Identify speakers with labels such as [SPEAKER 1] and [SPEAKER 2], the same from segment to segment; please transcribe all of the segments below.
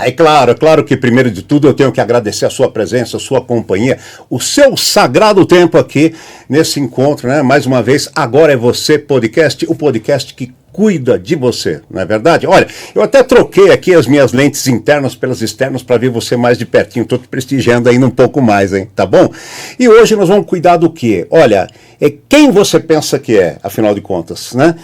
[SPEAKER 1] É claro que primeiro de tudo eu tenho que agradecer a sua presença, a sua companhia, o seu sagrado tempo aqui nesse encontro, né? Mais uma vez, Agora é Você Podcast, o podcast que cuida de você, não é verdade? Olha, eu até troquei aqui as minhas lentes internas pelas externas para ver você mais de pertinho, estou te prestigiando ainda um pouco mais, hein? Tá bom? E hoje nós vamos cuidar do quê? Olha, quem você pensa que é, afinal de contas, né?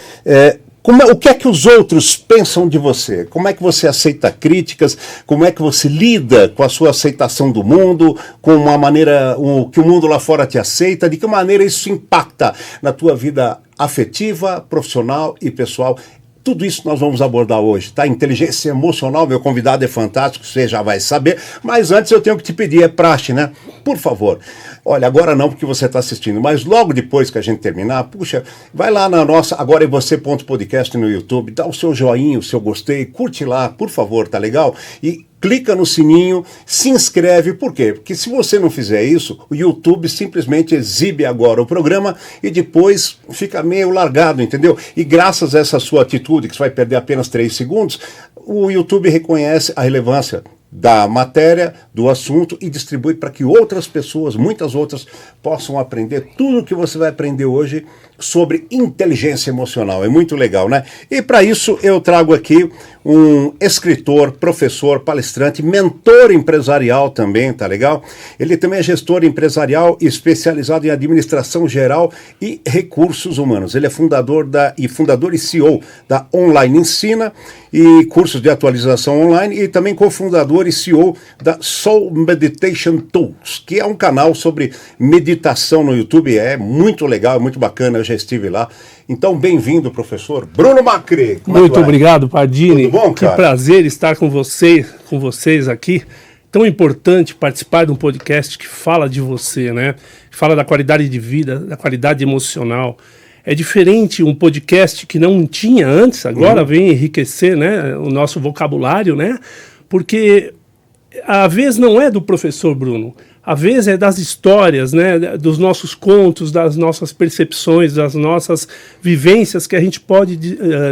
[SPEAKER 1] O que é que os outros pensam de você? Como é que você aceita críticas? Como é que você lida com a sua aceitação do mundo? Com uma maneira que o mundo lá fora te aceita? De que maneira isso impacta na tua vida afetiva, profissional e pessoal? Tudo isso nós vamos abordar hoje, tá? Inteligência emocional, meu convidado é fantástico, você já vai saber, mas antes eu tenho que te pedir, é praxe, né? Por favor, olha, agora não porque você está assistindo, mas logo depois que a gente terminar, puxa, vai lá na nossa agoravocê.podcast no YouTube, dá o seu joinha, o seu gostei, curte lá, por favor, tá legal? E clica no sininho, se inscreve, por quê? Porque se você não fizer isso, o YouTube simplesmente exibe agora o programa e depois fica meio largado, entendeu? E graças a essa sua atitude, que você vai perder apenas 3 segundos, o YouTube reconhece a relevância da matéria, do assunto e distribui para que outras pessoas, muitas outras, possam aprender tudo o que você vai aprender hoje sobre inteligência emocional. É muito legal, né? E para isso eu trago aqui um escritor, professor, palestrante, mentor empresarial também, tá legal? Ele também é gestor empresarial especializado em administração geral e recursos humanos. Ele é fundador e CEO da Online Ensina e cursos de atualização online e também cofundador e CEO da Soul Meditation Tools, que é um canal sobre meditação no YouTube. É muito legal, é muito bacana, eu já estive lá. Então, bem-vindo, professor Bruno Macri.
[SPEAKER 2] Muito obrigado, Pardini.
[SPEAKER 1] Tudo bom, cara?
[SPEAKER 2] Que prazer estar com vocês aqui. Tão importante participar de um podcast que fala de você, né? Que fala da qualidade de vida, da qualidade emocional. É diferente um podcast que não tinha antes, agora vem enriquecer, né, o nosso vocabulário, né? Porque a vez não é do professor Bruno, a vez é das histórias, né, dos nossos contos, das nossas percepções, das nossas vivências que a gente pode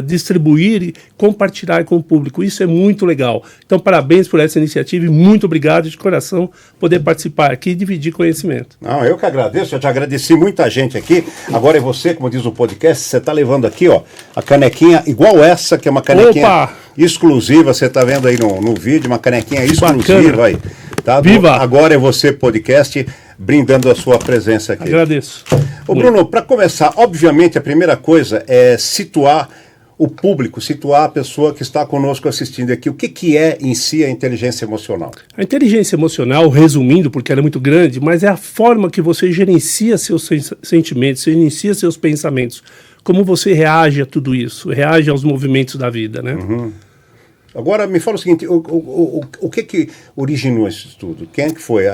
[SPEAKER 2] distribuir e compartilhar com o público. Isso é muito legal. Então, parabéns por essa iniciativa e muito obrigado de coração poder participar aqui e dividir conhecimento.
[SPEAKER 1] Não, eu que agradeço, eu te agradeci muita gente aqui. Agora é você, como diz o podcast, você está levando aqui, ó, a canequinha igual essa, que é uma canequinha exclusiva, você está vendo aí no vídeo, uma canequinha exclusiva aí. Tá?
[SPEAKER 2] Viva!
[SPEAKER 1] Agora é Você Podcast, brindando a sua presença aqui.
[SPEAKER 2] Agradeço.
[SPEAKER 1] Ô Bruno, para começar, obviamente a primeira coisa é situar o público, situar a pessoa que está conosco assistindo aqui. O que é em si a inteligência emocional?
[SPEAKER 2] A inteligência emocional, resumindo, porque ela é muito grande, mas é a forma que você gerencia seus sentimentos, gerencia seus pensamentos. Como você reage a tudo isso, reage aos movimentos da vida, né?
[SPEAKER 1] Uhum. Agora, me fala o seguinte, o que originou esse estudo? Quem é que foi?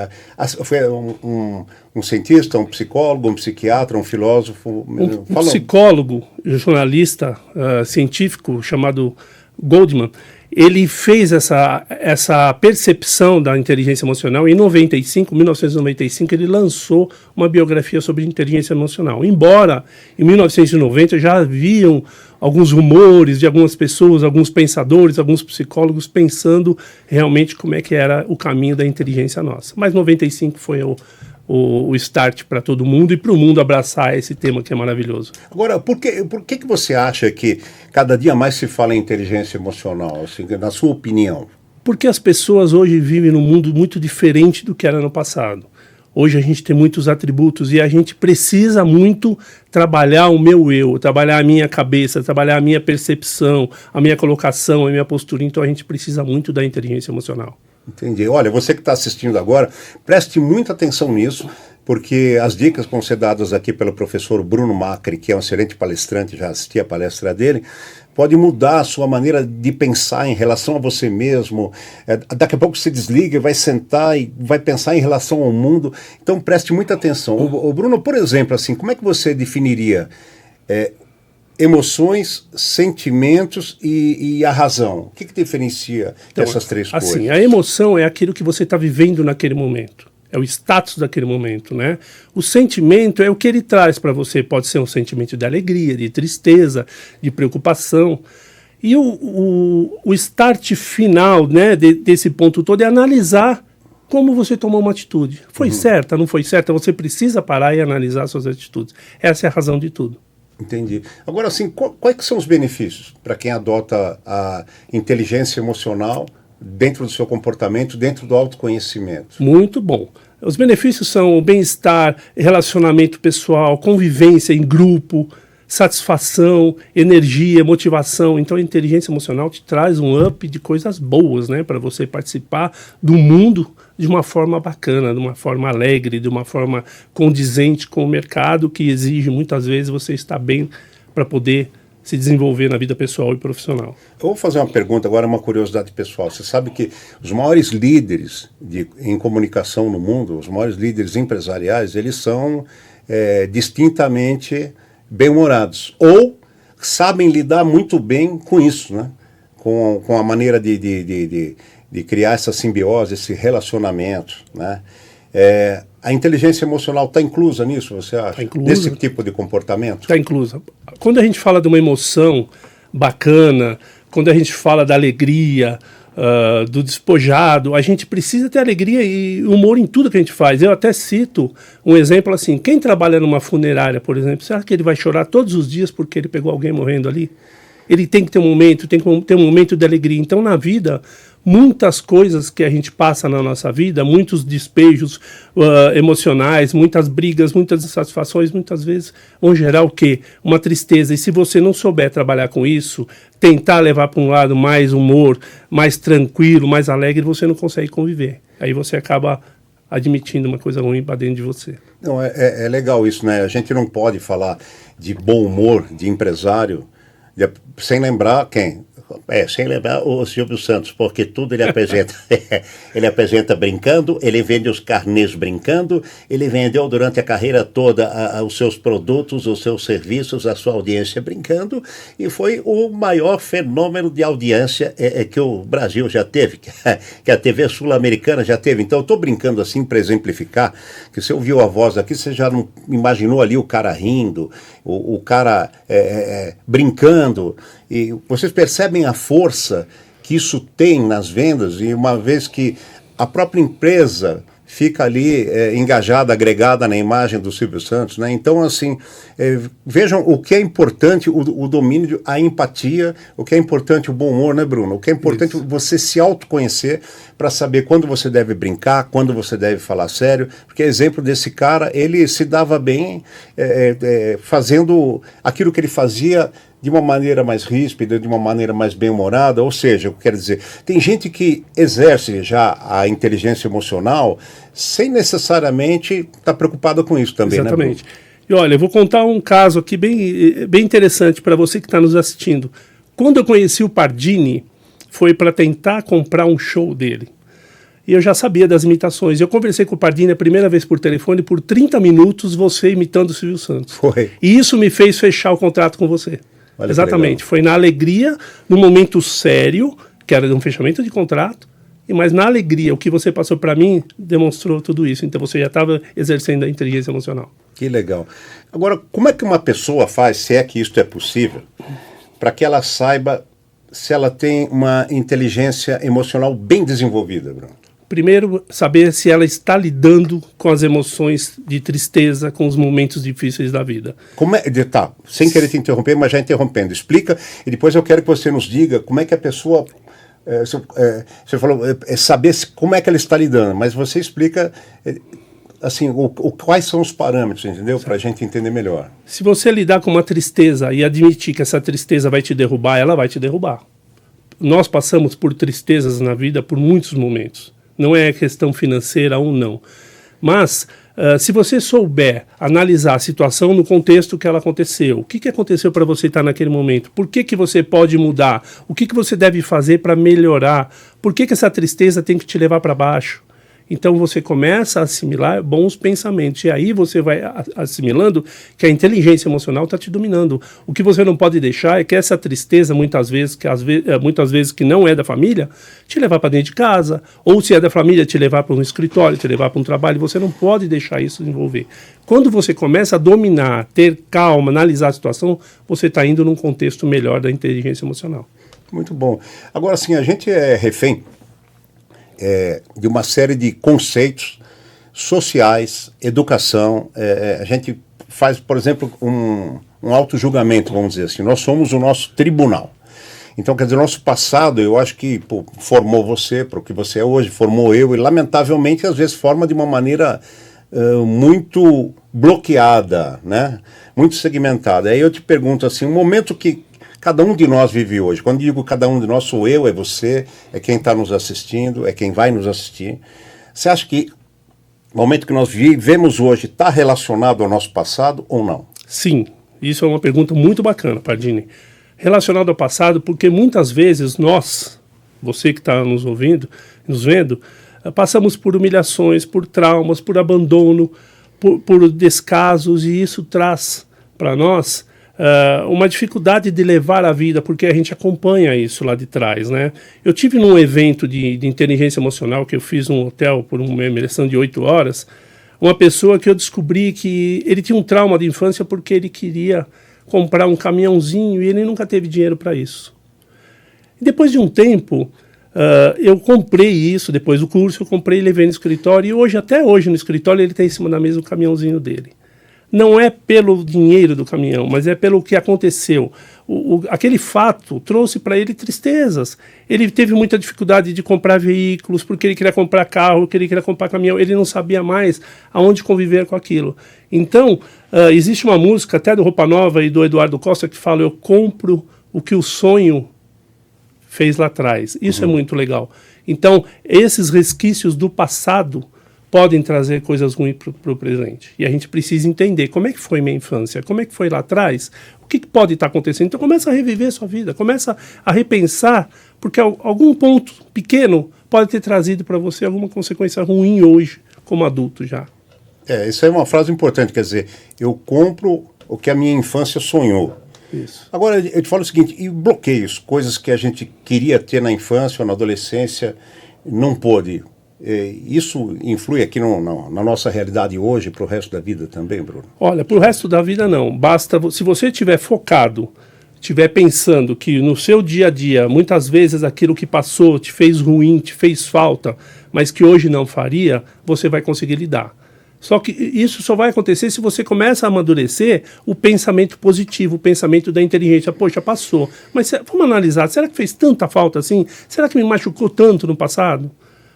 [SPEAKER 1] Foi um cientista, um psicólogo, um psiquiatra, um filósofo?
[SPEAKER 2] Um psicólogo, jornalista, científico chamado Goldman. Ele fez essa percepção da inteligência emocional em 1995, ele lançou uma biografia sobre inteligência emocional. Embora em 1990 já haviam alguns rumores de algumas pessoas, alguns pensadores, alguns psicólogos pensando realmente como é que era o caminho da inteligência nossa. Mas 95 foi o start para todo mundo e para o mundo abraçar esse tema que é maravilhoso.
[SPEAKER 1] Agora, por que você acha que cada dia mais se fala em inteligência emocional, assim, na sua opinião?
[SPEAKER 2] Porque as pessoas hoje vivem num mundo muito diferente do que era no passado. Hoje a gente tem muitos atributos e a gente precisa muito trabalhar o meu eu, trabalhar a minha cabeça, trabalhar a minha percepção, a minha colocação, a minha postura. Então a gente precisa muito da inteligência emocional.
[SPEAKER 1] Entendi. Olha, você que está assistindo agora, preste muita atenção nisso, porque as dicas vão ser dadas aqui pelo professor Bruno Macri, que é um excelente palestrante, já assisti a palestra dele, pode mudar a sua maneira de pensar em relação a você mesmo. Daqui a pouco você desliga, vai sentar e vai pensar em relação ao mundo. Então preste muita atenção. O Bruno, por exemplo, assim, como é que você definiria emoções, sentimentos e a razão? O que diferencia essas três coisas?
[SPEAKER 2] Assim, a emoção é aquilo que você está vivendo naquele momento. É o status daquele momento, né? O sentimento é o que ele traz para você. Pode ser um sentimento de alegria, de tristeza, de preocupação. E o start final, né, desse ponto todo é analisar como você tomou uma atitude. Foi certa, não foi certa? Você precisa parar e analisar suas atitudes. Essa é a razão de tudo.
[SPEAKER 1] Entendi. Agora, assim, quais que são os benefícios para quem adota a inteligência emocional dentro do seu comportamento, dentro do autoconhecimento?
[SPEAKER 2] Muito bom. Os benefícios são o bem-estar, relacionamento pessoal, convivência em grupo, satisfação, energia, motivação. Então a inteligência emocional te traz um up de coisas boas, né, para você participar do mundo de uma forma bacana, de uma forma alegre, de uma forma condizente com o mercado, que exige muitas vezes você estar bem para poder se desenvolver na vida pessoal e profissional.
[SPEAKER 1] Eu vou fazer uma pergunta agora, uma curiosidade pessoal. Você sabe que os maiores líderes em comunicação no mundo, os maiores líderes empresariais, eles são distintamente bem-humorados, ou sabem lidar muito bem com isso, né? Com a maneira de criar essa simbiose, esse relacionamento, né? A inteligência emocional está inclusa nisso, você acha?
[SPEAKER 2] Está inclusa.
[SPEAKER 1] Nesse tipo de comportamento?
[SPEAKER 2] Está inclusa. Quando a gente fala de uma emoção bacana, quando a gente fala da alegria, do despojado, a gente precisa ter alegria e humor em tudo que a gente faz. Eu até cito um exemplo assim, quem trabalha numa funerária, por exemplo, será que ele vai chorar todos os dias porque ele pegou alguém morrendo ali? Ele tem que ter um momento, tem que ter um momento de alegria. Então, na vida, muitas coisas que a gente passa na nossa vida, muitos despejos emocionais, muitas brigas, muitas insatisfações, muitas vezes vão gerar o quê? Uma tristeza. E se você não souber trabalhar com isso, tentar levar para um lado mais humor, mais tranquilo, mais alegre, você não consegue conviver. Aí você acaba admitindo uma coisa ruim para dentro de você.
[SPEAKER 1] Não, é legal isso, né? A gente não pode falar de bom humor, de empresário, sem lembrar quem? Sem lembrar o Silvio Santos, porque tudo ele apresenta. Ele apresenta brincando, ele vende os carnês brincando, ele vendeu durante a carreira toda os seus produtos, os seus serviços, a sua audiência brincando, e foi o maior fenômeno de audiência que o Brasil já teve, que a TV sul-americana já teve. Então eu estou brincando assim para exemplificar, que você ouviu a voz aqui, você já não imaginou ali o cara rindo, o cara brincando, e vocês percebem a força que isso tem nas vendas, e uma vez que a própria empresa fica ali engajada, agregada na imagem do Silvio Santos, né? Então, assim, vejam o que é importante, o domínio, a empatia, o que é importante, o bom humor, né, Bruno? O que é importante você se autoconhecer para saber quando você deve brincar, quando você deve falar sério, porque exemplo desse cara, ele se dava bem fazendo aquilo que ele fazia de uma maneira mais ríspida, de uma maneira mais bem-humorada, ou seja, eu quero dizer, tem gente que exerce já a inteligência emocional sem necessariamente estar preocupada com isso também,
[SPEAKER 2] exatamente,
[SPEAKER 1] né?
[SPEAKER 2] E olha, eu vou contar um caso aqui bem interessante para você que está nos assistindo. Quando eu conheci o Pardini, foi para tentar comprar um show dele. E eu já sabia das imitações. Eu conversei com o Pardini a primeira vez por telefone, por 30 minutos, você imitando o Silvio Santos.
[SPEAKER 1] Foi.
[SPEAKER 2] E isso me fez fechar o contrato com você.
[SPEAKER 1] Olha,
[SPEAKER 2] exatamente, foi na alegria, no momento sério, que era um fechamento de contrato, mas na alegria, o que você passou para mim demonstrou tudo isso. Então você já estava exercendo a inteligência emocional.
[SPEAKER 1] Que legal. Agora, como é que uma pessoa faz, se é que isto é possível, para que ela saiba se ela tem uma inteligência emocional bem desenvolvida, Bruno?
[SPEAKER 2] Primeiro, saber se ela está lidando com as emoções de tristeza, com os momentos difíceis da vida.
[SPEAKER 1] Tá, sem querer te interromper, mas já interrompendo. Explica, e depois eu quero que você nos diga como é que a pessoa... você falou, saber como é que ela está lidando, mas você explica, assim, quais são os parâmetros, entendeu? Para a gente entender melhor.
[SPEAKER 2] Se você lidar com uma tristeza e admitir que essa tristeza vai te derrubar, ela vai te derrubar. Nós passamos por tristezas na vida por muitos momentos. Não é questão financeira ou não. Mas, se você souber analisar a situação no contexto que ela aconteceu, o que aconteceu para você estar naquele momento, por que você pode mudar, o que você deve fazer para melhorar, por que essa tristeza tem que te levar para baixo. Então você começa a assimilar bons pensamentos e aí você vai assimilando que a inteligência emocional está te dominando. O que você não pode deixar é que essa tristeza, muitas vezes que não é da família, te levar para dentro de casa, ou se é da família, te levar para um escritório, te levar para um trabalho. Você não pode deixar isso envolver. Quando você começa a dominar, ter calma, analisar a situação, você está indo num contexto melhor da inteligência emocional.
[SPEAKER 1] Muito bom. Agora, sim, a gente é refém de uma série de conceitos sociais, educação. A gente faz, por exemplo, um auto-julgamento, vamos dizer assim. Nós somos o nosso tribunal. Então, quer dizer, o nosso passado, eu acho que formou você para o que você é hoje, formou eu, e lamentavelmente, às vezes, forma de uma maneira muito bloqueada, né? Muito segmentada. Aí eu te pergunto assim, um momento que cada um de nós vive hoje. Quando digo cada um de nós, sou eu, é você, é quem está nos assistindo, é quem vai nos assistir. Você acha que o momento que nós vivemos hoje está relacionado ao nosso passado ou não?
[SPEAKER 2] Sim, isso é uma pergunta muito bacana, Pardini. Relacionado ao passado, porque muitas vezes nós, você que está nos ouvindo, nos vendo, passamos por humilhações, por traumas, por abandono, por descasos, e isso traz para nós uma dificuldade de levar a vida, porque a gente acompanha isso lá de trás, né? Eu tive num evento de inteligência emocional que eu fiz num hotel por uma imersão de 8 horas, uma pessoa que eu descobri que ele tinha um trauma de infância porque ele queria comprar um caminhãozinho e ele nunca teve dinheiro para isso. E depois de um tempo, eu comprei isso, depois do curso, eu comprei e levei no escritório, e hoje, até hoje no escritório, ele tem em cima da mesa o caminhãozinho dele. Não é pelo dinheiro do caminhão, mas é pelo que aconteceu. Aquele fato trouxe para ele tristezas. Ele teve muita dificuldade de comprar veículos, porque ele queria comprar carro, porque ele queria comprar caminhão. Ele não sabia mais aonde conviver com aquilo. Então, existe uma música até do Roupa Nova e do Eduardo Costa que fala: eu compro o que o sonho fez lá atrás. Isso é muito legal. Então, esses resquícios do passado podem trazer coisas ruins para o presente. E a gente precisa entender como é que foi minha infância, como é que foi lá atrás, o que pode estar acontecendo. Então começa a reviver a sua vida, começa a repensar, porque algum ponto pequeno pode ter trazido para você alguma consequência ruim hoje, como adulto já.
[SPEAKER 1] Isso é uma frase importante, quer dizer, eu compro o que a minha infância sonhou.
[SPEAKER 2] Isso.
[SPEAKER 1] Agora, eu te falo o seguinte, e bloqueios, coisas que a gente queria ter na infância ou na adolescência, não pôde. Isso influi aqui na nossa realidade hoje para o resto da vida também, Bruno?
[SPEAKER 2] Olha, para o resto da vida não. Basta, se você estiver focado, estiver pensando que no seu dia a dia, muitas vezes aquilo que passou te fez ruim, te fez falta, mas que hoje não faria, você vai conseguir lidar. Só que isso só vai acontecer se você começa a amadurecer o pensamento positivo, o pensamento da inteligência. Poxa, passou. Mas vamos analisar, será que fez tanta falta assim? Será que me machucou tanto no passado?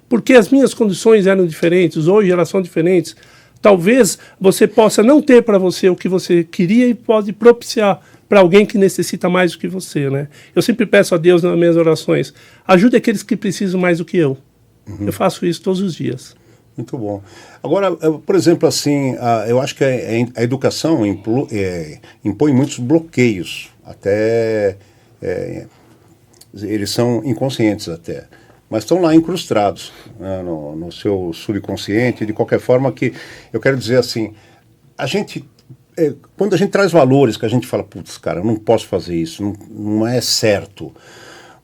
[SPEAKER 2] Porque as minhas condições eram diferentes, hoje elas são diferentes. Talvez você possa não ter para você o que você queria e pode propiciar para alguém que necessita mais do que você, né? Eu sempre peço a Deus nas minhas orações, ajude aqueles que precisam mais do que eu. Eu faço isso todos os dias.
[SPEAKER 1] Muito bom. Agora, por exemplo, assim, eu acho que a educação impõe muitos bloqueios, até eles são inconscientes até, mas estão lá incrustados, né, no seu subconsciente, de qualquer forma que, eu quero dizer assim, a gente, quando a gente traz valores que a gente fala, putz, cara, eu não posso fazer isso, não é certo,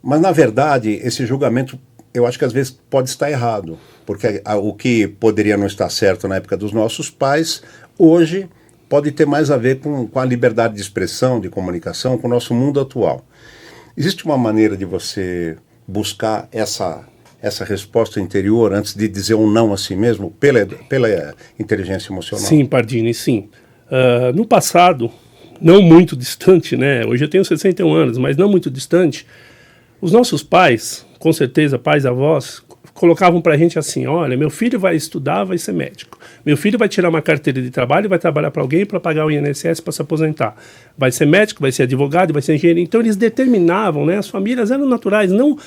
[SPEAKER 1] mas na verdade, esse julgamento, eu acho que às vezes pode estar errado, porque o que poderia não estar certo na época dos nossos pais, hoje pode ter mais a ver com a liberdade de expressão, de comunicação, com o nosso mundo atual. Existe uma maneira de você buscar essa resposta interior antes de dizer um não a si mesmo, pela inteligência emocional?
[SPEAKER 2] Sim, Pardini, sim. No passado, não muito distante, né? Hoje eu tenho 61 anos, mas não muito distante, os nossos pais, com certeza, pais e avós, colocavam pra gente assim: olha, meu filho vai estudar, vai ser médico. Meu filho vai tirar uma carteira de trabalho e vai trabalhar para alguém para pagar o INSS para se aposentar. Vai ser médico, vai ser advogado, vai ser engenheiro. Então eles determinavam, né? As famílias eram naturais, não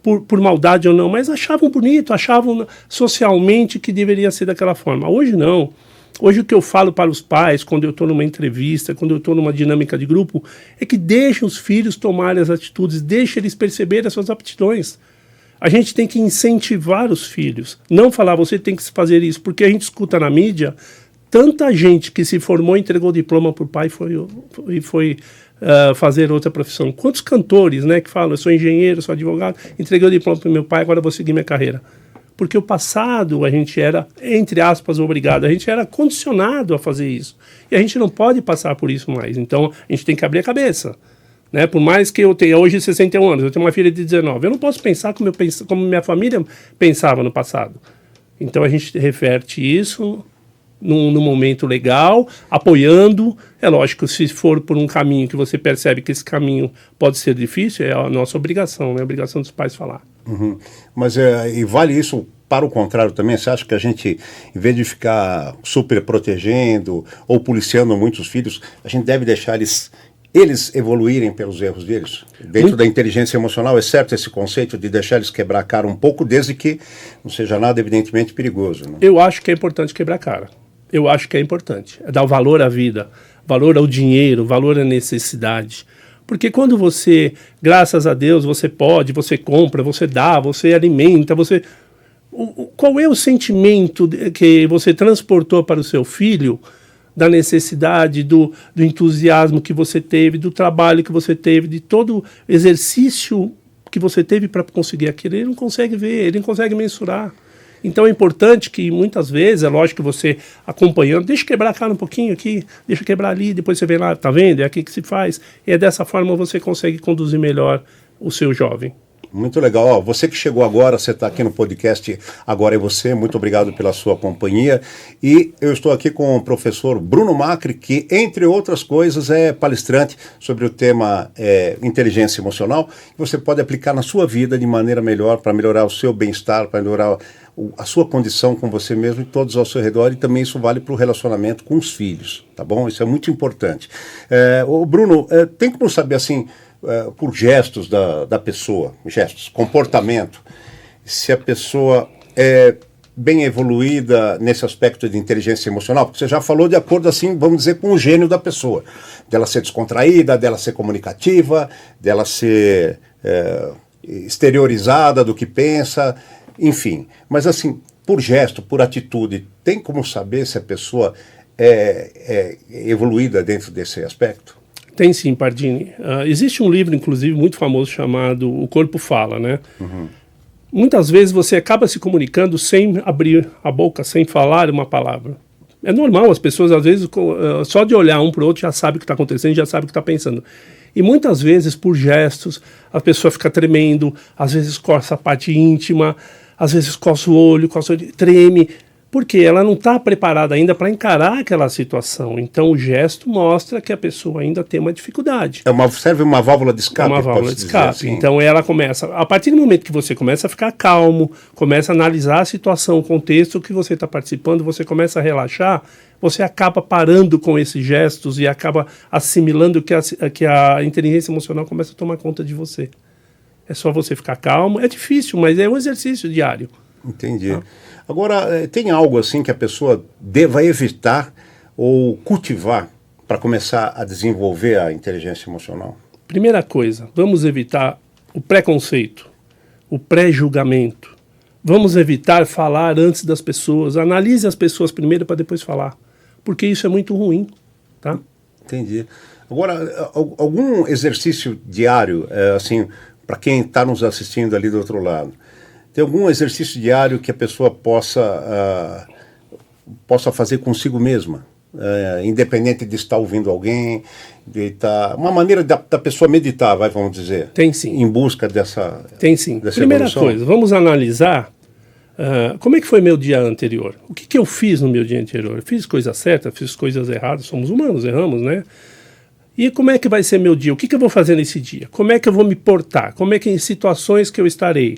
[SPEAKER 2] por maldade ou não, mas achavam bonito, achavam socialmente que deveria ser daquela forma. Hoje não. Hoje o que eu falo para os pais, quando eu estou numa entrevista, quando eu estou numa dinâmica de grupo, é que deixem os filhos tomarem as atitudes, deixem eles perceberem as suas aptidões. A gente tem que incentivar os filhos, não falar você tem que fazer isso, porque a gente escuta na mídia tanta gente que se formou e entregou diploma para o pai e foi fazer outra profissão. Quantos cantores, né, que falam, eu sou engenheiro, sou advogado, entreguei o diploma para o meu pai, agora vou seguir minha carreira. Porque o passado a gente era, entre aspas, obrigado, a gente era condicionado a fazer isso. E a gente não pode passar por isso mais, então a gente tem que abrir a cabeça. Né? Por mais que eu tenha hoje 61 anos, eu tenho uma filha de 19, eu não posso pensar como minha família pensava no passado. Então a gente reverte isso num momento legal, apoiando. É lógico, se for por um caminho que você percebe que esse caminho pode ser difícil, é a nossa obrigação, né? A obrigação dos pais falar.
[SPEAKER 1] Uhum. Mas e vale isso para o contrário também? Você acha que a gente, em vez de ficar super protegendo ou policiando muitos filhos, a gente deve deixar eles evoluírem pelos erros deles? Dentro da inteligência emocional, é certo esse conceito de deixar eles quebrar a cara um pouco, desde que não seja nada evidentemente perigoso, né?
[SPEAKER 2] Eu acho que é importante quebrar a cara. Eu acho que é importante. É dar o valor à vida, valor ao dinheiro, valor à necessidade. Porque quando você, graças a Deus, você pode, você compra, você dá, você alimenta, você... Qual é o sentimento que você transportou para o seu filho da necessidade, do entusiasmo que você teve, do trabalho que você teve, de todo exercício que você teve para conseguir aquilo? Ele não consegue ver, ele não consegue mensurar. Então é importante que muitas vezes, é lógico que você acompanhando, deixa quebrar a cara um pouquinho aqui, deixa quebrar ali, depois você vem lá, tá vendo? É aqui que se faz. E é dessa forma você consegue conduzir melhor o seu jovem.
[SPEAKER 1] Muito legal. Ó, você que chegou agora, você está aqui no podcast Agora é Você, muito obrigado pela sua companhia. E eu estou aqui com o professor Bruno Macri, que, entre outras coisas, é palestrante sobre o tema inteligência emocional, que você pode aplicar na sua vida de maneira melhor, para melhorar o seu bem-estar, para melhorar a sua condição com você mesmo e todos ao seu redor, e também isso vale para o relacionamento com os filhos, tá bom? Isso é muito importante. Bruno, tem como saber assim, por gestos da pessoa, gestos, comportamento, se a pessoa é bem evoluída nesse aspecto de inteligência emocional? Porque você já falou de acordo, assim, vamos dizer, com o gênio da pessoa, dela ser descontraída, dela ser comunicativa, dela ser exteriorizada do que pensa, enfim. Mas assim, por gesto, por atitude, tem como saber se a pessoa é evoluída dentro desse aspecto?
[SPEAKER 2] Tem sim, Pardini. Existe um livro, inclusive, muito famoso chamado O Corpo Fala, né? Uhum. Muitas vezes você acaba se comunicando sem abrir a boca, sem falar uma palavra. É normal, as pessoas, às vezes, só de olhar um para o outro, já sabe o que está acontecendo, já sabe o que está pensando. E muitas vezes, por gestos, a pessoa fica tremendo, às vezes coça a parte íntima, às vezes coça o olho, treme, porque ela não está preparada ainda para encarar aquela situação. Então o gesto mostra que a pessoa ainda tem uma dificuldade.
[SPEAKER 1] Serve uma válvula de escape.
[SPEAKER 2] É uma válvula de escape.
[SPEAKER 1] Assim.
[SPEAKER 2] Então ela começa, a partir do momento que você começa a ficar calmo, começa a analisar a situação, o contexto que você está participando, você começa a relaxar, você acaba parando com esses gestos e acaba assimilando que a inteligência emocional começa a tomar conta de você. É só você ficar calmo. É difícil, mas é um exercício diário.
[SPEAKER 1] Entendi. Agora, tem algo assim que a pessoa deva evitar ou cultivar para começar a desenvolver a inteligência emocional?
[SPEAKER 2] Primeira coisa, vamos evitar o preconceito, o pré-julgamento. Vamos evitar falar antes das pessoas. Analise as pessoas primeiro para depois falar, porque isso é muito ruim, tá?
[SPEAKER 1] Entendi. Agora, algum exercício diário, assim, para quem está nos assistindo ali do outro lado, tem algum exercício diário que a pessoa possa fazer consigo mesma, independente de estar ouvindo alguém, de estar... Uma maneira da pessoa meditar, vamos dizer.
[SPEAKER 2] Tem sim.
[SPEAKER 1] Em busca dessa...
[SPEAKER 2] Tem sim.
[SPEAKER 1] Dessa
[SPEAKER 2] Primeira
[SPEAKER 1] evolução.
[SPEAKER 2] coisa, vamos analisar como é que foi meu dia anterior. O que eu fiz no meu dia anterior? Eu fiz coisas certas, fiz coisas erradas, somos humanos, erramos, né? E como é que vai ser meu dia? O que eu vou fazer nesse dia? Como é que eu vou me portar? Como é que em situações que eu estarei?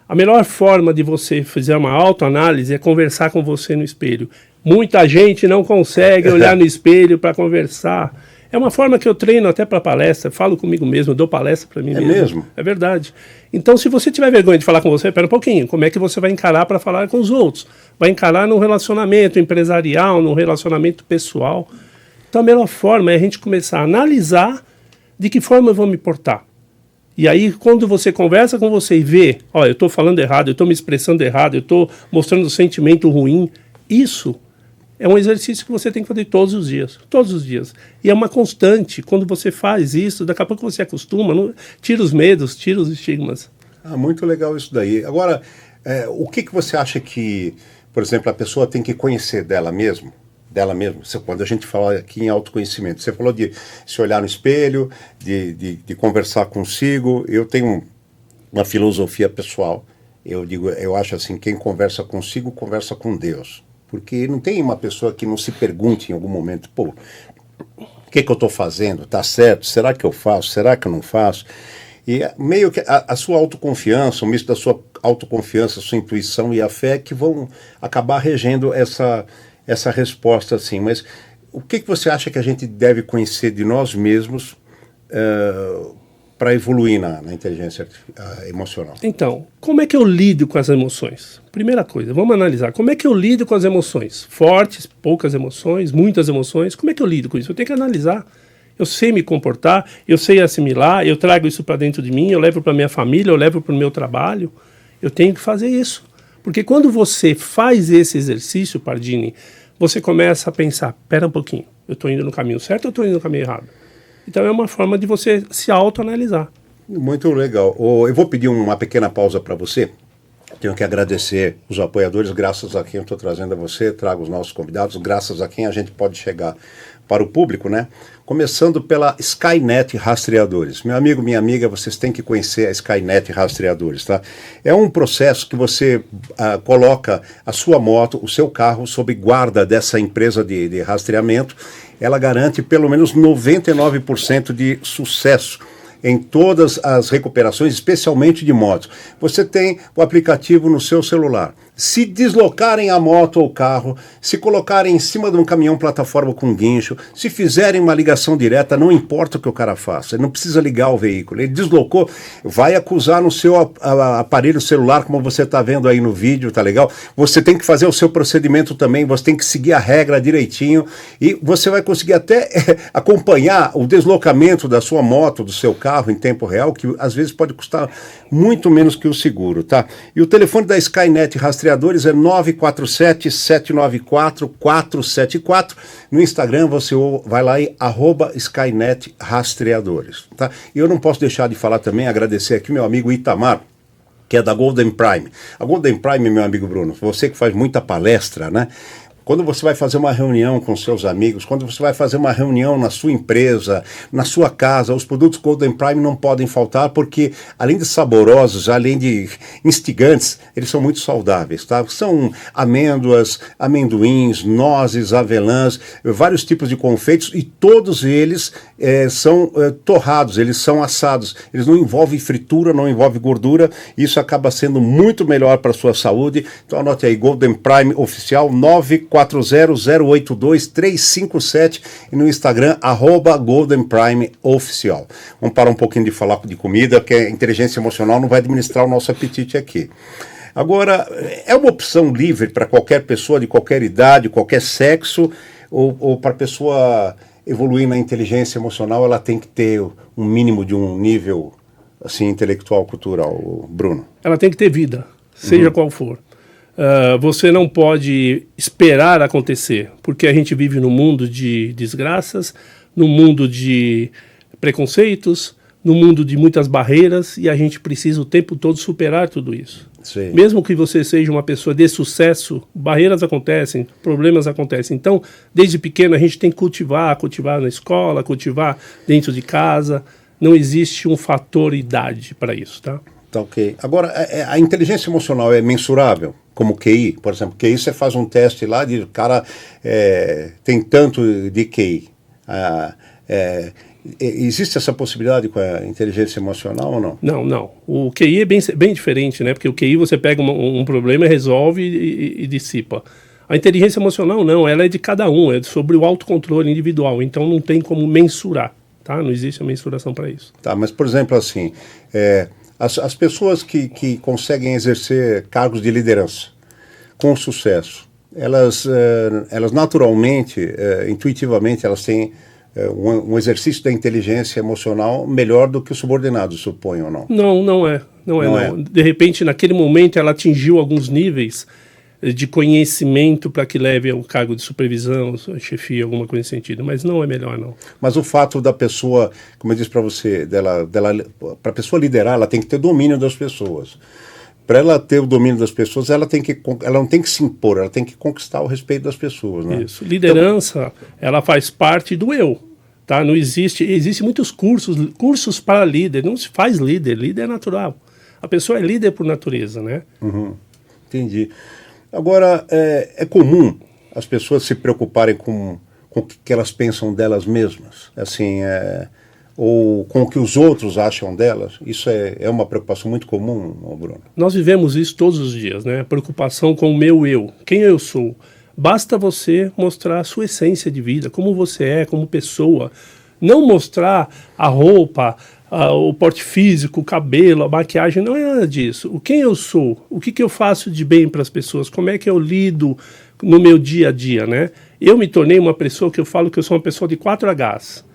[SPEAKER 2] A melhor forma de você fazer uma autoanálise é conversar com você no espelho. Muita gente não consegue olhar no espelho para conversar. É uma forma que eu treino até para palestra, falo comigo mesmo, eu dou palestra para mim mesmo.
[SPEAKER 1] É mesmo?
[SPEAKER 2] É verdade. Então, se você tiver vergonha de falar com você, espera um pouquinho. Como é que você vai encarar para falar com os outros? Vai encarar num relacionamento empresarial, num relacionamento pessoal. Então, a melhor forma é a gente começar a analisar de que forma eu vou me portar. E aí, quando você conversa com você e vê, eu estou falando errado, eu estou me expressando errado, eu estou mostrando um sentimento ruim, isso é um exercício que você tem que fazer todos os dias. Todos os dias. E é uma constante. Quando você faz isso, daqui a pouco você acostuma, tira os medos, tira os estigmas.
[SPEAKER 1] Muito legal isso daí. Agora, o que você acha que, por exemplo, a pessoa tem que conhecer dela mesma? dela mesma. Quando a gente fala aqui em autoconhecimento, você falou de se olhar no espelho, de conversar consigo. Eu tenho uma filosofia pessoal. Eu acho assim, quem conversa consigo, conversa com Deus. Porque não tem uma pessoa que não se pergunte em algum momento, pô, o que eu estou fazendo? Tá certo? Será que eu faço? Será que eu não faço? E meio que a sua autoconfiança, o misto da sua autoconfiança, a sua intuição e a fé que vão acabar regendo essa resposta, assim. Mas o que você acha que a gente deve conhecer de nós mesmos para evoluir na inteligência emocional?
[SPEAKER 2] Então, como é que eu lido com as emoções? Primeira coisa, vamos analisar. Como é que eu lido com as emoções? Fortes, poucas emoções, muitas emoções. Como é que eu lido com isso? Eu tenho que analisar. Eu sei me comportar, eu sei assimilar, eu trago isso para dentro de mim, eu levo para minha família, eu levo para o meu trabalho. Eu tenho que fazer isso. Porque quando você faz esse exercício, Pardini, você começa a pensar, pera um pouquinho, eu estou indo no caminho certo ou eu estou indo no caminho errado? Então é uma forma de você se autoanalisar.
[SPEAKER 1] Muito legal. Eu vou pedir uma pequena pausa para você. Tenho que agradecer os apoiadores, graças a quem eu estou trazendo a você, trago os nossos convidados, graças a quem a gente pode chegar para o público, né? Começando pela Skynet Rastreadores. Meu amigo, minha amiga, vocês têm que conhecer a Skynet Rastreadores, tá? É um processo que você coloca a sua moto, o seu carro, sob guarda dessa empresa de rastreamento. Ela garante pelo menos 99% de sucesso em todas as recuperações, especialmente de motos. Você tem o aplicativo no seu celular. Se deslocarem a moto ou o carro, se colocarem em cima de um caminhão plataforma com guincho, se fizerem uma ligação direta, não importa o que o cara faça, ele não precisa ligar o veículo. Ele deslocou, vai acusar no seu aparelho celular, como você está vendo aí no vídeo, tá legal? Você tem que fazer o seu procedimento também, você tem que seguir a regra direitinho e você vai conseguir até acompanhar o deslocamento da sua moto, do seu carro em tempo real, que às vezes pode custar muito menos que o seguro, tá? E o telefone da Skynet Rastreadores é 947-794-474. No Instagram você vai lá e @Skynet Rastreadores, tá? E eu não posso deixar de falar também, agradecer aqui meu amigo Itamar, que é da Golden Prime. A Golden Prime, meu amigo Bruno, você que faz muita palestra, né? Quando você vai fazer uma reunião com seus amigos, quando você vai fazer uma reunião na sua empresa, na sua casa, os produtos Golden Prime não podem faltar porque, além de saborosos, além de instigantes, eles são muito saudáveis, tá? São amêndoas, amendoins, nozes, avelãs, vários tipos de confeitos e todos eles são torrados, eles são assados. Eles não envolvem fritura, não envolvem gordura, e isso acaba sendo muito melhor para a sua saúde. Então anote aí, Golden Prime Oficial 940082357 e no Instagram @Golden Prime Oficial. Vamos parar um pouquinho de falar de comida, que a inteligência emocional não vai administrar o nosso apetite aqui. Agora, é uma opção livre para qualquer pessoa de qualquer idade, qualquer sexo, ou para a pessoa evoluir na inteligência emocional, ela tem que ter um mínimo de um nível assim, intelectual, cultural, Bruno?
[SPEAKER 2] Ela tem que ter vida, seja qual for. Você não pode esperar acontecer, porque a gente vive num mundo de desgraças, num mundo de preconceitos, num mundo de muitas barreiras, e a gente precisa o tempo todo superar tudo isso.
[SPEAKER 1] Sim.
[SPEAKER 2] Mesmo que você seja uma pessoa de sucesso, barreiras acontecem, problemas acontecem. Então, desde pequeno, a gente tem que cultivar na escola, cultivar dentro de casa. Não existe um fator idade para isso, tá?
[SPEAKER 1] Tá, ok. Agora, a inteligência emocional é mensurável? Como QI, por exemplo, QI você faz um teste lá, de cara tem tanto de QI. Existe essa possibilidade com a inteligência emocional ou não?
[SPEAKER 2] Não. O QI é bem diferente, né? Porque o QI você pega um problema, resolve e dissipa. A inteligência emocional não, ela é de cada um, é sobre o autocontrole individual, então não tem como mensurar, tá? Não existe a mensuração para isso.
[SPEAKER 1] Tá, mas por exemplo assim, as pessoas que conseguem exercer cargos de liderança com sucesso, elas naturalmente, intuitivamente, elas têm um exercício da inteligência emocional melhor do que os subordinados, suponho ou não?
[SPEAKER 2] Não é. De repente, naquele momento, ela atingiu alguns níveis de conhecimento para que leve ao cargo de supervisão, chefia, alguma coisa nesse sentido, mas não é melhor, não.
[SPEAKER 1] Mas o fato da pessoa, como eu disse para você, para a pessoa liderar, ela tem que ter domínio das pessoas. para ela ter o domínio das pessoas, ela não tem que se impor, ela tem que conquistar o respeito das pessoas, né?
[SPEAKER 2] Isso. Liderança, ela faz parte do eu, tá? Não existe muitos cursos para líder, não se faz líder é natural. A pessoa é líder por natureza, né?
[SPEAKER 1] Entendi. Agora, é comum as pessoas se preocuparem com o que elas pensam delas mesmas, assim, ou com o que os outros acham delas. Isso é uma preocupação muito comum, Bruno?
[SPEAKER 2] Nós vivemos isso todos os dias, né? Preocupação com o meu eu, quem eu sou. Basta você mostrar a sua essência de vida, como você é, como pessoa. Não mostrar a roupa, o porte físico, o cabelo, a maquiagem, não é nada disso. O quem eu sou, o que eu faço de bem para as pessoas, como é que eu lido no meu dia a dia, né? Eu me tornei uma pessoa que eu falo que eu sou uma pessoa de 4 Hs.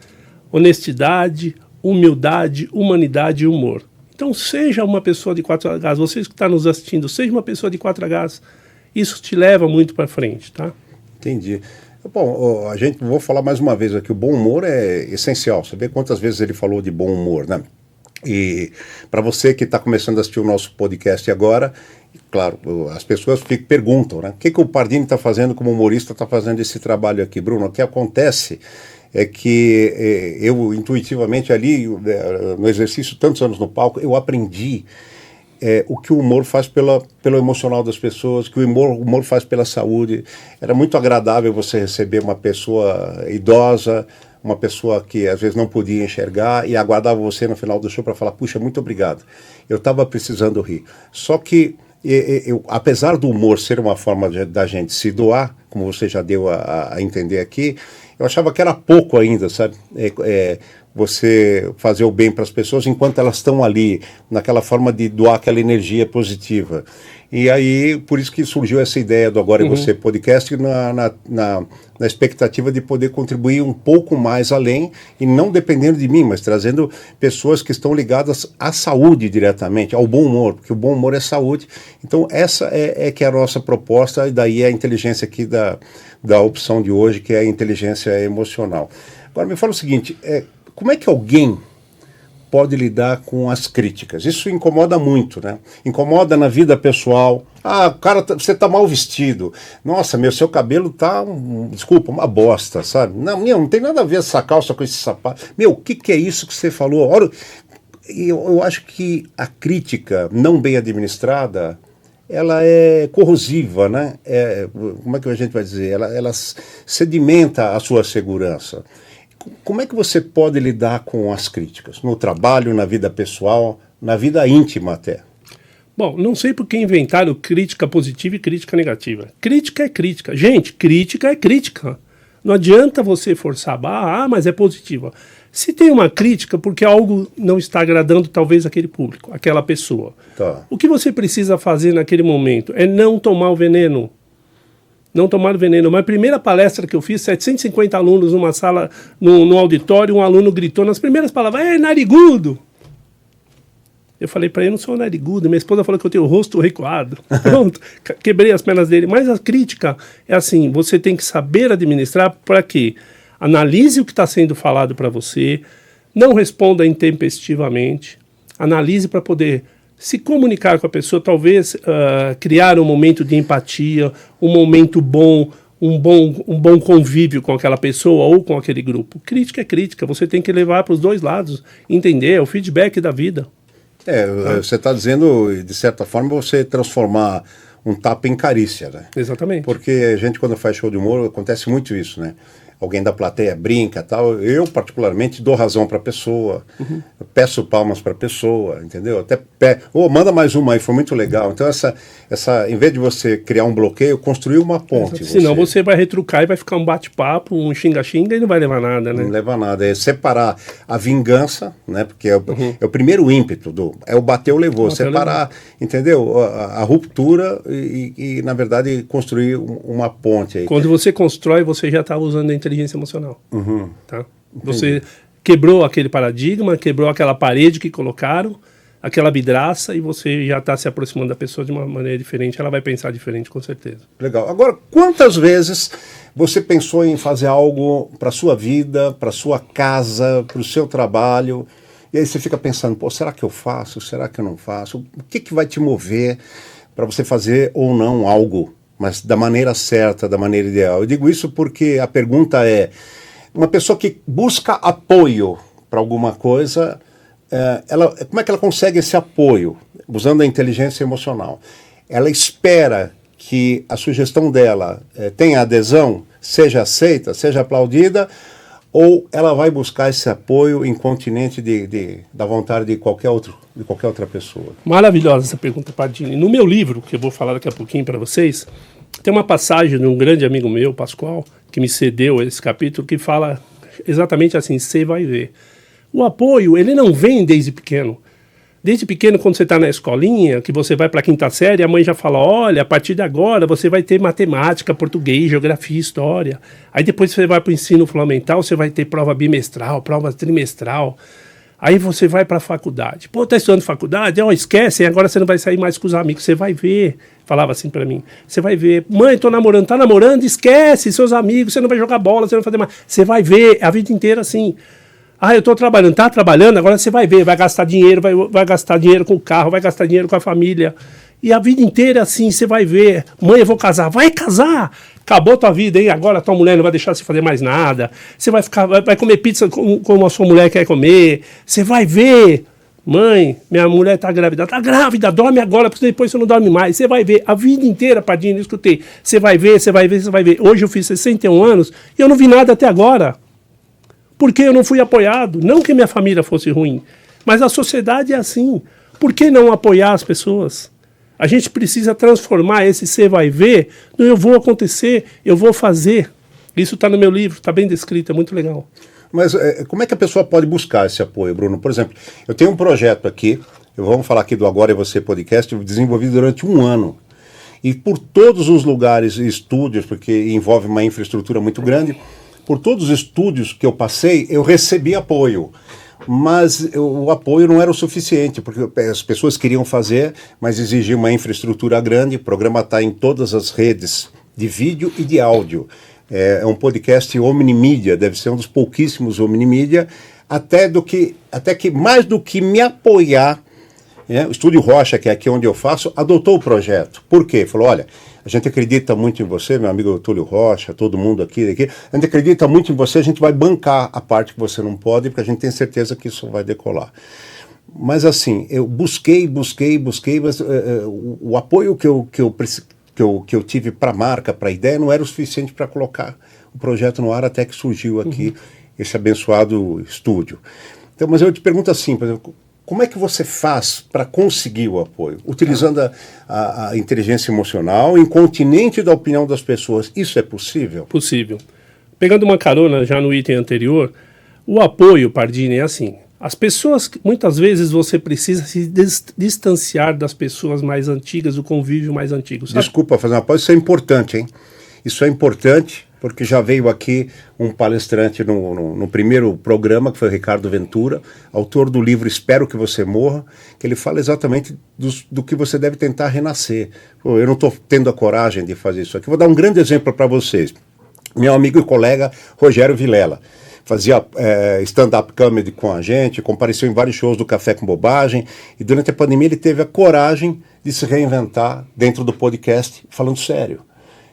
[SPEAKER 2] Honestidade, humildade, humanidade e humor. Então seja uma pessoa de 4 Hs. Vocês que estão nos assistindo, seja uma pessoa de 4 Hs. Isso te leva muito para frente, tá?
[SPEAKER 1] Entendi. Bom, vou falar mais uma vez aqui, o bom humor é essencial. Você vê quantas vezes ele falou de bom humor, né? E para você que está começando a assistir o nosso podcast agora, claro, as pessoas perguntam, né? O que o Pardini está fazendo como humorista, está fazendo esse trabalho aqui, Bruno? O que acontece é que eu intuitivamente ali, no exercício, tantos anos no palco, eu aprendi o que o humor faz pelo emocional das pessoas, que o humor faz pela saúde. Era muito agradável você receber uma pessoa idosa, uma pessoa que às vezes não podia enxergar e aguardava você no final do show para falar, puxa, muito obrigado, eu estava precisando rir. Só que, apesar do humor ser uma forma da gente se doar, como você já deu a entender aqui, eu achava que era pouco ainda, sabe? Você fazer o bem para as pessoas enquanto elas estão ali, naquela forma de doar aquela energia positiva. E aí, por isso que surgiu essa ideia do Agora é Você podcast, na expectativa de poder contribuir um pouco mais além, e não dependendo de mim, mas trazendo pessoas que estão ligadas à saúde diretamente, ao bom humor, porque o bom humor é saúde. Então essa é que é a nossa proposta, e daí a inteligência aqui da opção de hoje, que é a inteligência emocional. Agora me fala o seguinte, como é que alguém pode lidar com as críticas? Isso incomoda muito, né? Incomoda na vida pessoal. Cara, você tá mal vestido. Nossa, seu cabelo tá, desculpa, uma bosta, sabe? Não tem nada a ver essa calça com esse sapato. O que é isso que você falou? Olha, eu acho que a crítica não bem administrada, ela é corrosiva, né? Como é que a gente vai dizer? Ela sedimenta a sua segurança. Como é que você pode lidar com as críticas? No trabalho, na vida pessoal, na vida íntima até?
[SPEAKER 2] Bom, não sei por que inventaram crítica positiva e crítica negativa. Crítica é crítica. Gente, crítica é crítica. Não adianta você forçar a barra, mas é positiva. Se tem uma crítica, porque algo não está agradando talvez aquele público, aquela pessoa.
[SPEAKER 1] Tá.
[SPEAKER 2] O que você precisa fazer naquele momento é não tomar o veneno. Não tomar veneno. Mas a primeira palestra que eu fiz, 750 alunos numa sala, no auditório, um aluno gritou nas primeiras palavras, narigudo! Eu falei para ele, não sou narigudo. Minha esposa falou que eu tenho o rosto recuado. Pronto, quebrei as pernas dele. Mas a crítica é assim, você tem que saber administrar para quê? Analise o que está sendo falado para você, não responda intempestivamente, analise para poder se comunicar com a pessoa, talvez criar um momento de empatia, um momento bom, um bom convívio com aquela pessoa ou com aquele grupo. Crítica é crítica, você tem que levar para os dois lados, entender, é o feedback da vida.
[SPEAKER 1] Você está dizendo, de certa forma, você transformar um tapa em carícia, né?
[SPEAKER 2] Exatamente.
[SPEAKER 1] Porque a gente, quando faz show de humor, acontece muito isso, né? Alguém da plateia brinca, tal. Eu, particularmente, dou razão para a pessoa, peço palmas para a pessoa, entendeu? Até manda mais uma aí, foi muito legal. Então, em vez de você criar um bloqueio, construir uma ponte.
[SPEAKER 2] Senão você vai retrucar e vai ficar um bate-papo, um xinga-xinga e não vai levar nada, né?
[SPEAKER 1] Não leva nada. É separar a vingança, né? Porque é o primeiro ímpeto é o bateu, levou. Separar, entendeu? A ruptura e, na verdade, construir uma ponte aí.
[SPEAKER 2] Quando você constrói, você já está usando a inteligência emocional. Tá? Você quebrou aquele paradigma, quebrou aquela parede que colocaram, aquela vidraça, e você já está se aproximando da pessoa de uma maneira diferente. Ela vai pensar diferente, com certeza.
[SPEAKER 1] Legal. Agora, quantas vezes você pensou em fazer algo para a sua vida, para a sua casa, para o seu trabalho, E aí você fica pensando, pô, será que eu faço? Será que eu não faço? O que vai te mover para você fazer ou não algo, mas da maneira certa, da maneira ideal? Eu digo isso porque a pergunta é, uma pessoa que busca apoio para alguma coisa, como é que ela consegue esse apoio? Usando a inteligência emocional. Ela espera que a sugestão dela tenha adesão, seja aceita, seja aplaudida, ou ela vai buscar esse apoio incontinente da vontade de qualquer outra pessoa?
[SPEAKER 2] Maravilhosa essa pergunta, Pardini. No meu livro, que eu vou falar daqui a pouquinho para vocês, tem uma passagem de um grande amigo meu, Pascoal, que me cedeu esse capítulo, que fala exatamente assim, você vai ver. O apoio, ele não vem desde pequeno. Desde pequeno, quando você está na escolinha, que você vai para a quinta série, a mãe já fala, olha, a partir de agora você vai ter matemática, português, geografia, história. Aí depois você vai para o ensino fundamental, você vai ter prova bimestral, prova trimestral. Aí você vai para a faculdade. Pô, tá estudando faculdade? Ó, esquece, agora você não vai sair mais com os amigos, você vai ver. Falava assim para mim, você vai ver. Mãe, tô namorando, tá namorando? Esquece seus amigos, você não vai jogar bola, você não vai fazer mais. Você vai ver a vida inteira assim. Ah, eu tô trabalhando, tá trabalhando, agora você vai ver, vai gastar dinheiro, vai gastar dinheiro com o carro, vai gastar dinheiro com a família. E a vida inteira assim, você vai ver. Mãe, eu vou casar. Vai casar! Acabou tua vida, hein? Agora tua mulher não vai deixar você fazer mais nada. Você vai comer pizza como a sua mulher quer comer. Você vai ver. Mãe, minha mulher tá grávida. Tá grávida, dorme agora, porque depois você não dorme mais. Você vai ver. A vida inteira, Pardini, eu escutei. Você vai ver, você vai ver, você vai ver. Hoje eu fiz 61 anos e eu não vi nada até agora. Porque eu não fui apoiado. Não que minha família fosse ruim, mas a sociedade é assim. Por que não apoiar as pessoas? A gente precisa transformar esse você vai ver no eu vou acontecer, eu vou fazer. Isso está no meu livro, está bem descrito, é muito legal.
[SPEAKER 1] Mas como é que a pessoa pode buscar esse apoio, Bruno? Por exemplo, eu tenho um projeto aqui, vamos falar aqui do Agora é Você Podcast, eu desenvolvi durante 1 ano. E por todos os lugares e estúdios, porque envolve uma infraestrutura muito grande, por todos os estúdios que eu passei, eu recebi apoio. Mas o apoio não era o suficiente, porque as pessoas queriam fazer, mas exigia uma infraestrutura grande. O programa está em todas as redes de vídeo e de áudio. É um podcast omnimídia, deve ser um dos pouquíssimos omnimídia, até que mais do que me apoiar, o Estúdio Rocha, que é aqui onde eu faço, adotou o projeto. Por quê? Falou, olha, a gente acredita muito em você, meu amigo Túlio Rocha, todo mundo aqui, a gente acredita muito em você, a gente vai bancar a parte que você não pode, porque a gente tem certeza que isso vai decolar. Mas assim, eu busquei, mas o apoio que eu tive para a marca, para a ideia, não era o suficiente para colocar o projeto no ar, até que surgiu aqui esse abençoado estúdio. Então, mas eu te pergunto assim, por exemplo, como é que você faz para conseguir o apoio? Utilizando a inteligência emocional, incontinente da opinião das pessoas. Isso é possível?
[SPEAKER 2] Possível. Pegando uma carona já no item anterior, o apoio, Pardini, é assim. As pessoas, muitas vezes você precisa se distanciar das pessoas mais antigas, do convívio mais antigo. Sabe?
[SPEAKER 1] Desculpa fazer uma pausa, isso é importante, hein? Isso é importante, porque já veio aqui um palestrante no primeiro programa, que foi o Ricardo Ventura, autor do livro Espero que Você Morra, que ele fala exatamente do que você deve tentar renascer. Pô, eu não estou tendo a coragem de fazer isso aqui. Vou dar um grande exemplo para vocês. Meu amigo e colega Rogério Vilela fazia stand-up comedy com a gente, compareceu em vários shows do Café com Bobagem, e durante a pandemia ele teve a coragem de se reinventar dentro do podcast, falando sério.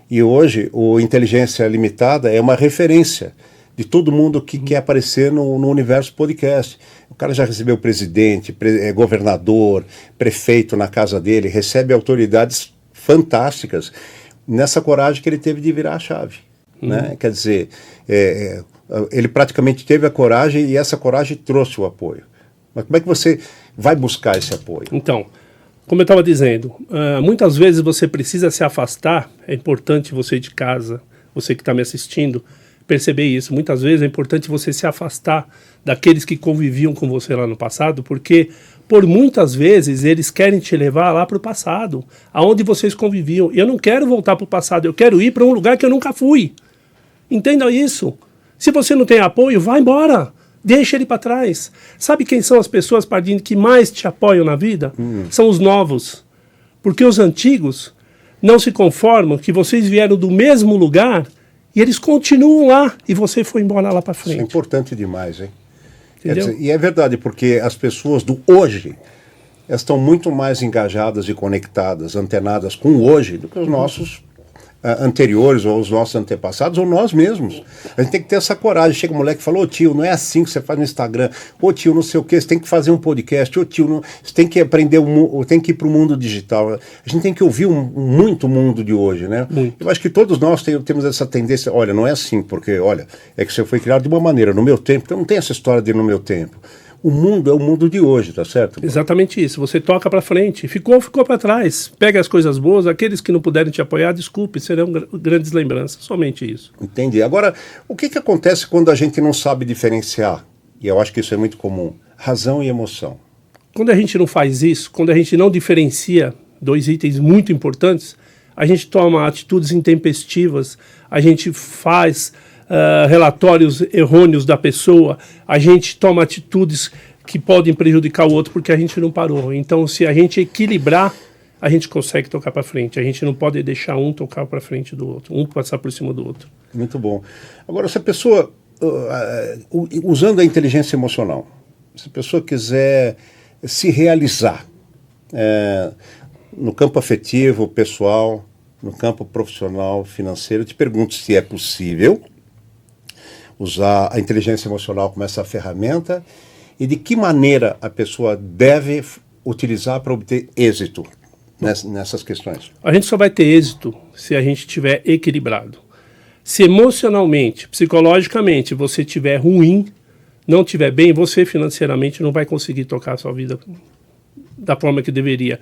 [SPEAKER 1] E hoje o Inteligência Limitada é uma referência de todo mundo que quer aparecer no universo podcast. O cara já recebeu presidente, governador, prefeito na casa dele, recebe autoridades fantásticas nessa coragem que ele teve de virar a chave. Né? Quer dizer, ele praticamente teve a coragem e essa coragem trouxe o apoio. Mas como é que você vai buscar esse apoio?
[SPEAKER 2] Então, como eu estava dizendo, muitas vezes você precisa se afastar, é importante você de casa, você que está me assistindo, perceber isso. Muitas vezes é importante você se afastar daqueles que conviviam com você lá no passado, porque por muitas vezes eles querem te levar lá para o passado, aonde vocês conviviam. Eu não quero voltar para o passado, eu quero ir para um lugar que eu nunca fui. Entenda isso. Se você não tem apoio, vai embora. Deixa ele para trás. Sabe quem são as pessoas, Pardini, que mais te apoiam na vida? São os novos. Porque os antigos não se conformam que vocês vieram do mesmo lugar e eles continuam lá e você foi embora lá para frente.
[SPEAKER 1] Isso é importante demais, hein?
[SPEAKER 2] Entendeu?
[SPEAKER 1] E é verdade, porque as pessoas do hoje estão muito mais engajadas e conectadas, antenadas com o hoje do que os nossos anteriores, ou os nossos antepassados, ou nós mesmos. A gente tem que ter essa coragem. Chega um moleque e fala: ô tio, não é assim que você faz no Instagram. Ô tio, não sei o que, você tem que fazer um podcast. Ô tio, você tem que aprender, tem que ir para o mundo digital. A gente tem que ouvir muito o mundo de hoje, né? Eu acho que todos nós temos essa tendência. Olha, não é assim, porque, olha, é que você foi criado de uma maneira, no meu tempo, então não tem essa história de no meu tempo. O mundo é o mundo de hoje, tá certo?
[SPEAKER 2] Exatamente isso. Você toca para frente. Ficou para trás. Pega as coisas boas. Aqueles que não puderem te apoiar, desculpe, serão grandes lembranças. Somente isso.
[SPEAKER 1] Entendi. Agora, o que acontece quando a gente não sabe diferenciar? E eu acho que isso é muito comum. Razão e emoção.
[SPEAKER 2] Quando a gente não faz isso, quando a gente não diferencia dois itens muito importantes, a gente toma atitudes intempestivas, a gente faz relatórios errôneos da pessoa, a gente toma atitudes que podem prejudicar o outro porque a gente não parou. Então, se a gente equilibrar, a gente consegue tocar para frente. A gente não pode deixar um tocar para frente do outro, um passar por cima do outro.
[SPEAKER 1] Muito bom. Agora, se a pessoa, usando a inteligência emocional, se a pessoa quiser se realizar no campo afetivo, pessoal, no campo profissional, financeiro, eu te pergunto se é possível usar a inteligência emocional como essa ferramenta e de que maneira a pessoa deve utilizar para obter êxito nessas questões.
[SPEAKER 2] A gente só vai ter êxito se a gente estiver equilibrado. Se emocionalmente, psicologicamente você estiver ruim, não estiver bem, você financeiramente não vai conseguir tocar a sua vida da forma que deveria.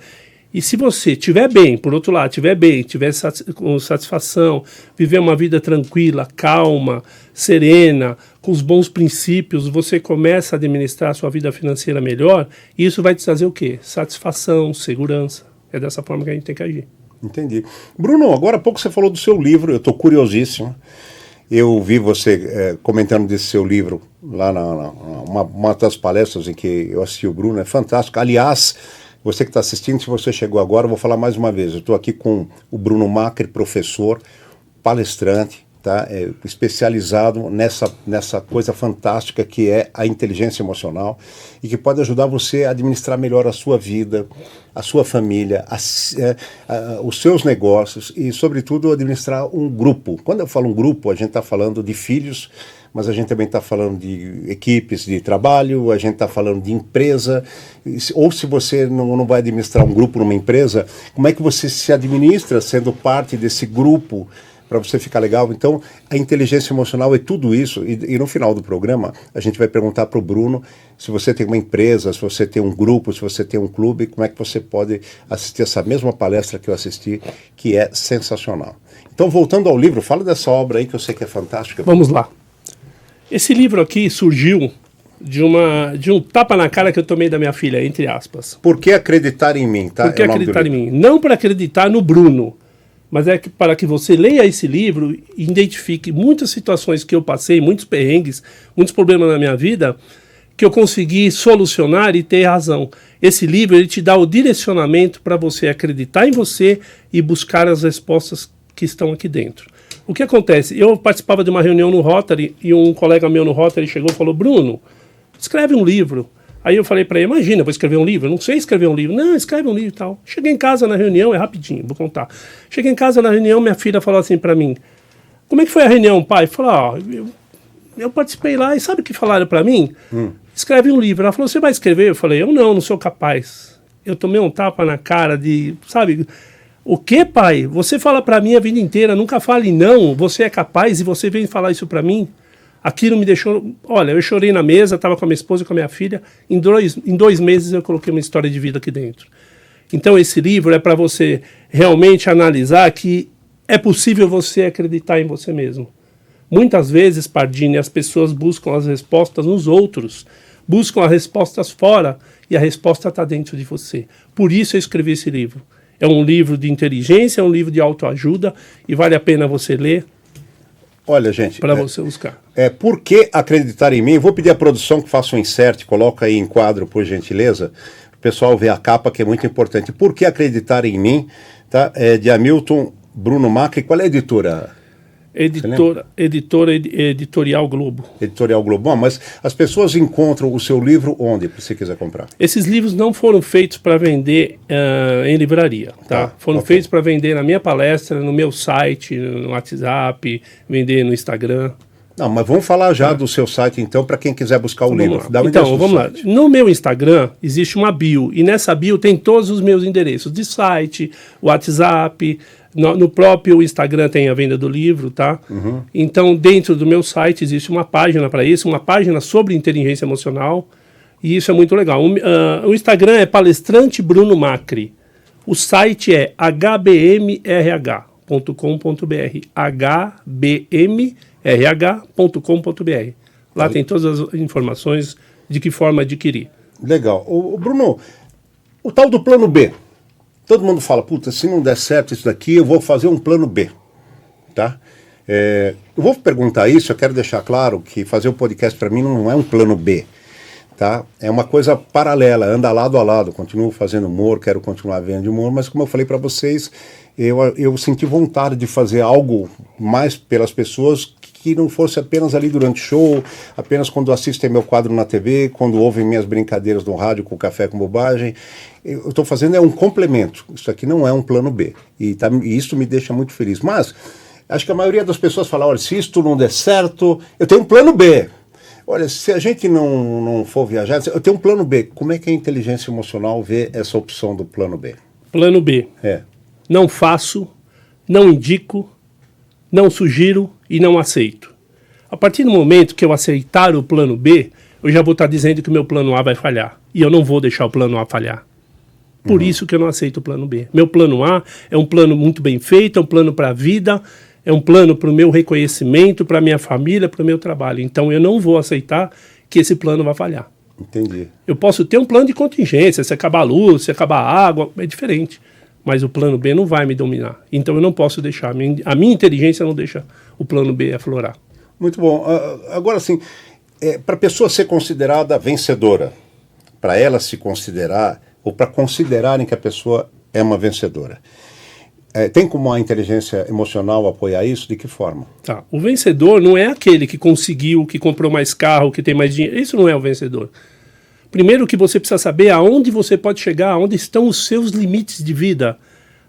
[SPEAKER 2] E se você estiver bem, por outro lado, estiver bem, estiver com satisfação, viver uma vida tranquila, calma, serena, com os bons princípios, você começa a administrar a sua vida financeira melhor, e isso vai te trazer o quê? Satisfação, segurança. É dessa forma que a gente tem que agir.
[SPEAKER 1] Entendi. Bruno, agora há pouco você falou do seu livro, eu estou curiosíssimo. Eu vi você comentando desse seu livro lá numa das palestras em que eu assisti o Bruno, é fantástico. Aliás, você que está assistindo, se você chegou agora, eu vou falar mais uma vez. Eu estou aqui com o Bruno Macri, professor, palestrante, tá? Especializado nessa coisa fantástica que é a inteligência emocional e que pode ajudar você a administrar melhor a sua vida, a sua família, os seus negócios e, sobretudo, administrar um grupo. Quando eu falo um grupo, a gente está falando de filhos, mas a gente também está falando de equipes de trabalho, a gente está falando de empresa, ou se você não vai administrar um grupo numa empresa, como é que você se administra sendo parte desse grupo para você ficar legal? Então, a inteligência emocional é tudo isso, e no final do programa a gente vai perguntar para o Bruno se você tem uma empresa, se você tem um grupo, se você tem um clube, como é que você pode assistir essa mesma palestra que eu assisti, que é sensacional. Então, voltando ao livro, fala dessa obra aí que eu sei que é fantástica.
[SPEAKER 2] Vamos lá. Esse livro aqui surgiu de um tapa na cara que eu tomei da minha filha, entre aspas.
[SPEAKER 1] Por que acreditar em mim? Tá?
[SPEAKER 2] Por que acreditar em mim? Não para acreditar no Bruno, mas para que você leia esse livro e identifique muitas situações que eu passei, muitos perrengues, muitos problemas na minha vida, que eu consegui solucionar e ter razão. Esse livro ele te dá o direcionamento para você acreditar em você e buscar as respostas que estão aqui dentro. O que acontece? Eu participava de uma reunião no Rotary e um colega meu no Rotary chegou e falou: Bruno, escreve um livro. Aí eu falei para ele: imagina, vou escrever um livro? Eu não sei escrever um livro. Não, escreve um livro e tal. Cheguei em casa na reunião, é rapidinho, vou contar. Cheguei em casa na reunião, minha filha falou assim para mim: como é que foi a reunião, pai? Falou: eu participei lá e sabe o que falaram para mim? Escreve um livro. Ela falou: você vai escrever? Eu falei: eu não sou capaz. Eu tomei um tapa na cara de, sabe... O que, pai? Você fala para mim a vida inteira, nunca fale não, você é capaz e você vem falar isso para mim? Aquilo me deixou... Olha, eu chorei na mesa, estava com a minha esposa e com a minha filha. Em 2 meses eu coloquei uma história de vida aqui dentro. Então esse livro é para você realmente analisar que é possível você acreditar em você mesmo. Muitas vezes, Pardini, as pessoas buscam as respostas nos outros, buscam as respostas fora e a resposta está dentro de você. Por isso eu escrevi esse livro. É um livro de inteligência, é um livro de autoajuda e vale a pena você ler.
[SPEAKER 1] Olha, gente,
[SPEAKER 2] para você buscar.
[SPEAKER 1] Por que acreditar em mim? Eu vou pedir à produção que faça um insert, coloca aí em quadro, por gentileza, o pessoal ver a capa, que é muito importante. Por que acreditar em mim? Tá? É de Hamilton Bruno Macri. Qual é a editora?
[SPEAKER 2] Editorial Globo.
[SPEAKER 1] Editorial Globo. Bom, mas as pessoas encontram o seu livro onde, se você quiser comprar?
[SPEAKER 2] Esses livros não foram feitos para vender em livraria, tá? Foram feitos para vender na minha palestra, no meu site, no WhatsApp, vender no Instagram.
[SPEAKER 1] Não, mas vamos falar já do seu site, então, para quem quiser buscar o livro.
[SPEAKER 2] Então, vamos lá. No meu Instagram existe uma bio, e nessa bio tem todos os meus endereços de site, WhatsApp, no próprio Instagram tem a venda do livro, tá?
[SPEAKER 1] Uhum.
[SPEAKER 2] Então, dentro do meu site existe uma página para isso, uma página sobre inteligência emocional, e isso é muito legal. O Instagram é Palestrante Bruno Macri. O site é hbmrh.com.br. hbmrh.com.br. Lá tem todas as informações de que forma adquirir.
[SPEAKER 1] Legal. O Bruno, o tal do plano B. Todo mundo fala, puta, se não der certo isso daqui, eu vou fazer um plano B. Tá? Eu vou perguntar isso, eu quero deixar claro que fazer o podcast para mim não é um plano B. Tá? É uma coisa paralela, anda lado a lado. Continuo fazendo humor, quero continuar vendo humor, mas como eu falei para vocês, eu senti vontade de fazer algo mais pelas pessoas que não fosse apenas ali durante o show, apenas quando assistem meu quadro na TV, quando ouvem minhas brincadeiras no rádio com Café com Bobagem. Eu estou fazendo um complemento. Isso aqui não é um plano B. E isso me deixa muito feliz. Mas acho que a maioria das pessoas fala, olha, se isto não der certo, eu tenho um plano B. Olha, se a gente não for viajar, eu tenho um plano B. Como é que a inteligência emocional vê essa opção do plano B?
[SPEAKER 2] Plano B. Não faço, não indico, não sugiro e não aceito. A partir do momento que eu aceitar o plano B, eu já vou estar dizendo que o meu plano A vai falhar. E eu não vou deixar o plano A falhar. Por isso que eu não aceito o plano B. Meu plano A é um plano muito bem feito, é um plano para a vida, é um plano para o meu reconhecimento, para a minha família, para o meu trabalho. Então eu não vou aceitar que esse plano vai falhar.
[SPEAKER 1] Entendi.
[SPEAKER 2] Eu posso ter um plano de contingência, se acabar a luz, se acabar a água, é diferente. Mas o plano B não vai me dominar. Então eu não posso deixar, a minha inteligência não deixa o plano B aflorar.
[SPEAKER 1] Muito bom. Agora sim, para a pessoa ser considerada vencedora, para ela se considerar, ou para considerarem que a pessoa é uma vencedora, tem como a inteligência emocional apoiar isso? De que forma?
[SPEAKER 2] Tá. O vencedor não é aquele que conseguiu, que comprou mais carro, que tem mais dinheiro. Isso não é o vencedor. Primeiro que você precisa saber aonde você pode chegar, aonde estão os seus limites de vida,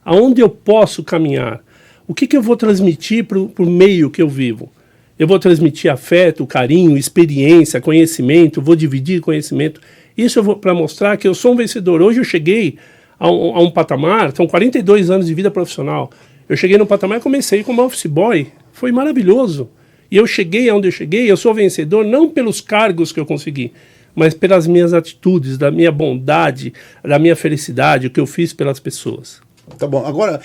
[SPEAKER 2] aonde eu posso caminhar. O que eu vou transmitir para o meio que eu vivo? Eu vou transmitir afeto, carinho, experiência, conhecimento, vou dividir conhecimento. Isso eu vou para mostrar que eu sou um vencedor. Hoje eu cheguei a um patamar, são 42 anos de vida profissional. Eu cheguei no patamar e comecei como office boy. Foi maravilhoso. E eu cheguei aonde eu cheguei, eu sou vencedor não pelos cargos que eu consegui, mas pelas minhas atitudes, da minha bondade, da minha felicidade, o que eu fiz pelas pessoas.
[SPEAKER 1] Tá bom. Agora,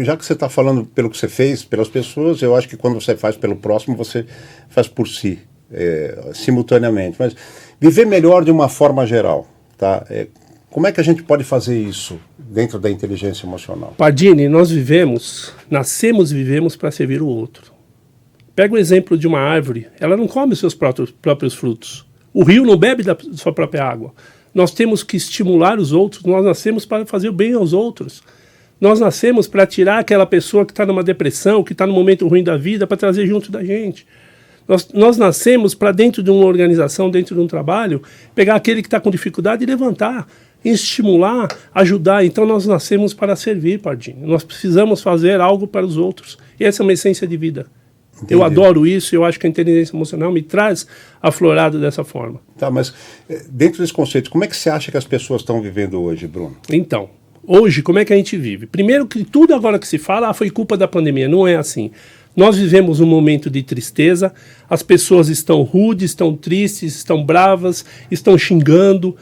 [SPEAKER 1] já que você está falando pelo que você fez pelas pessoas, eu acho que quando você faz pelo próximo, você faz por si, simultaneamente. Mas viver melhor de uma forma geral, tá? Como é que a gente pode fazer isso dentro da inteligência emocional?
[SPEAKER 2] Pardini, nós nascemos e vivemos para servir o outro. Pega o exemplo de uma árvore, ela não come os seus próprios frutos. O rio não bebe da sua própria água. Nós temos que estimular os outros, nós nascemos para fazer o bem aos outros. Nós nascemos para tirar aquela pessoa que está numa depressão, que está num momento ruim da vida, para trazer junto da gente. Nós nascemos para, dentro de uma organização, dentro de um trabalho, pegar aquele que está com dificuldade e levantar, estimular, ajudar. Então nós nascemos para servir, Pardinho. Nós precisamos fazer algo para os outros. E essa é uma essência de vida. Entendi. Eu adoro isso, eu acho que a inteligência emocional me traz aflorado dessa forma.
[SPEAKER 1] Tá, mas dentro desse conceito, como é que você acha que as pessoas estão vivendo hoje, Bruno?
[SPEAKER 2] Então, hoje, como é que a gente vive? Primeiro que tudo agora que se fala, foi culpa da pandemia. Não é assim. Nós vivemos um momento de tristeza, as pessoas estão rudes, estão tristes, estão bravas, estão xingando.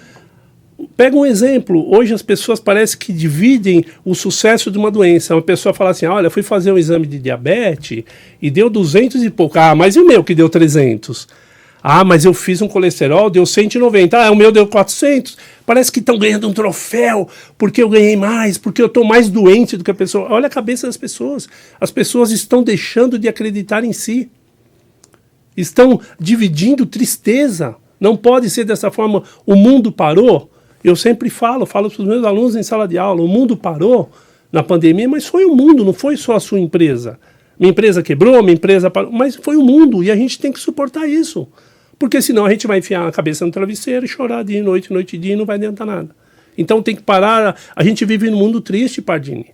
[SPEAKER 2] Pega um exemplo, hoje as pessoas parece que dividem o sucesso de uma doença. Uma pessoa fala assim, olha, fui fazer um exame de diabetes e deu 200 e pouco. Ah, mas e o meu que deu 300? Ah, mas eu fiz um colesterol, deu 190. Ah, o meu deu 400. Parece que estão ganhando um troféu porque eu ganhei mais, porque eu estou mais doente do que a pessoa. Olha a cabeça das pessoas. As pessoas estão deixando de acreditar em si. Estão dividindo tristeza. Não pode ser dessa forma. O mundo parou. Eu sempre falo para os meus alunos em sala de aula, o mundo parou na pandemia, mas foi o mundo, não foi só a sua empresa. Minha empresa quebrou, minha empresa parou, mas foi o mundo e a gente tem que suportar isso. Porque senão a gente vai enfiar a cabeça no travesseiro e chorar dia e noite e dia e não vai adiantar nada. Então tem que parar. A gente vive num mundo triste, Pardini.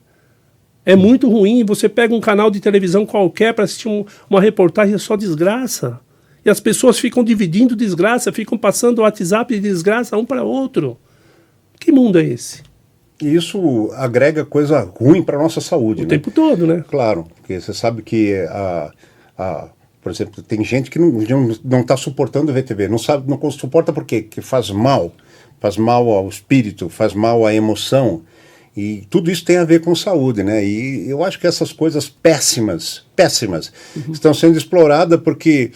[SPEAKER 2] É muito ruim. Você pega um canal de televisão qualquer para assistir uma reportagem, é só desgraça. E as pessoas ficam dividindo desgraça, ficam passando o WhatsApp de desgraça um para outro. Que mundo é esse?
[SPEAKER 1] E isso agrega coisa ruim para a nossa saúde.
[SPEAKER 2] O tempo todo, né?
[SPEAKER 1] Claro, porque você sabe que, por exemplo, tem gente que não está suportando ver TV. Não suporta por quê? Que faz mal ao espírito, faz mal à emoção. E tudo isso tem a ver com saúde, né? E eu acho que essas coisas péssimas, estão sendo exploradas porque,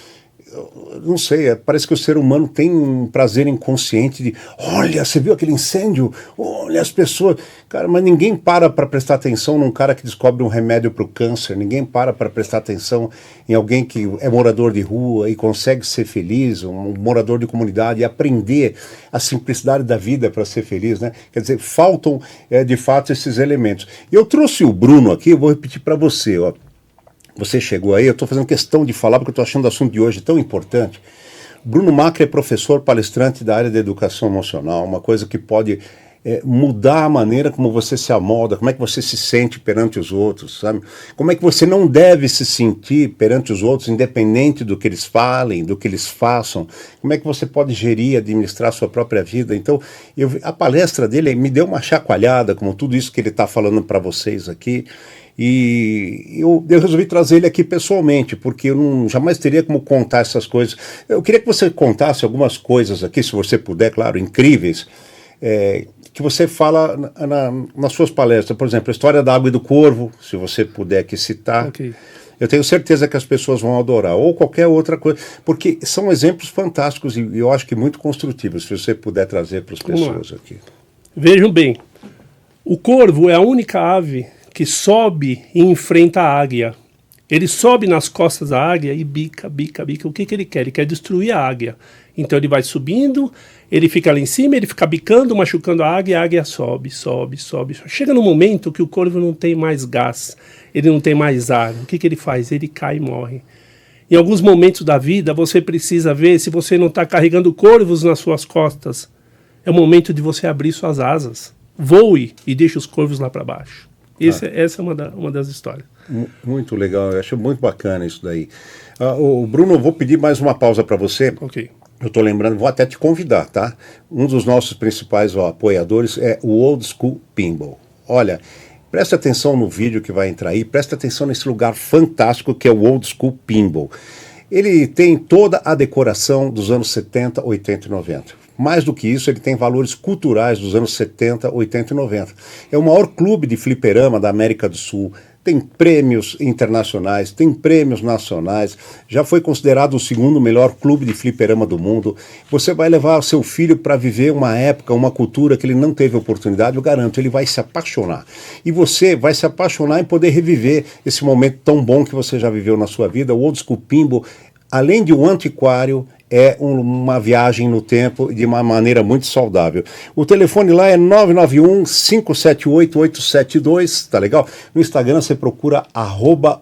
[SPEAKER 1] não sei, parece que o ser humano tem um prazer inconsciente de, olha, você viu aquele incêndio? Olha as pessoas... Cara, mas ninguém para prestar atenção num cara que descobre um remédio para o câncer, ninguém para prestar atenção em alguém que é morador de rua e consegue ser feliz, um morador de comunidade, e aprender a simplicidade da vida para ser feliz, né? Quer dizer, faltam, de fato, esses elementos. E eu trouxe o Bruno aqui, eu vou repetir para você, ó. Você chegou aí, eu estou fazendo questão de falar porque eu estou achando o assunto de hoje tão importante. Bruno Macri é professor palestrante da área da educação emocional, uma coisa que pode mudar a maneira como você se amolda, como é que você se sente perante os outros, sabe? Como é que você não deve se sentir perante os outros, independente do que eles falem, do que eles façam, como é que você pode gerir, administrar a sua própria vida. Então, a palestra dele me deu uma chacoalhada, como tudo isso que ele está falando para vocês aqui. E eu resolvi trazer ele aqui pessoalmente, porque eu jamais teria como contar essas coisas. Eu queria que você contasse algumas coisas aqui, se você puder, claro, incríveis, que você fala nas suas palestras. Por exemplo, a história da água e do corvo, se você puder aqui citar.
[SPEAKER 2] Okay.
[SPEAKER 1] Eu tenho certeza que as pessoas vão adorar, ou qualquer outra coisa, porque são exemplos fantásticos e eu acho que muito construtivos, se você puder trazer para as pessoas aqui.
[SPEAKER 2] Vejam bem, o corvo é a única ave que sobe e enfrenta a águia. Ele sobe nas costas da águia e bica. O que ele quer? Ele quer destruir a águia. Então ele vai subindo, ele fica lá em cima, ele fica bicando, machucando a águia sobe. Chega no momento que o corvo não tem mais gás, ele não tem mais ar. O que ele faz? Ele cai e morre. Em alguns momentos da vida, você precisa ver se você não está carregando corvos nas suas costas. É o momento de você abrir suas asas. Voe e deixe os corvos lá para baixo. Essa é uma das histórias.
[SPEAKER 1] Muito legal, eu acho muito bacana isso daí. O Bruno, eu vou pedir mais uma pausa para você.
[SPEAKER 2] Ok.
[SPEAKER 1] Eu estou lembrando, vou até te convidar, tá? Um dos nossos principais apoiadores é o Old School Pinball. Olha, presta atenção no vídeo que vai entrar aí, presta atenção nesse lugar fantástico que é o Old School Pinball. Ele tem toda a decoração dos anos 70, 80 e 90. Mais do que isso, ele tem valores culturais dos anos 70, 80 e 90. É o maior clube de fliperama da América do Sul. Tem prêmios internacionais, tem prêmios nacionais. Já foi considerado o segundo melhor clube de fliperama do mundo. Você vai levar seu filho para viver uma época, uma cultura que ele não teve oportunidade, eu garanto, ele vai se apaixonar. E você vai se apaixonar em poder reviver esse momento tão bom que você já viveu na sua vida. O Old School Pinball, além de um antiquário, é uma viagem no tempo de uma maneira muito saudável. O telefone lá é 991-578-872, tá legal? No Instagram você procura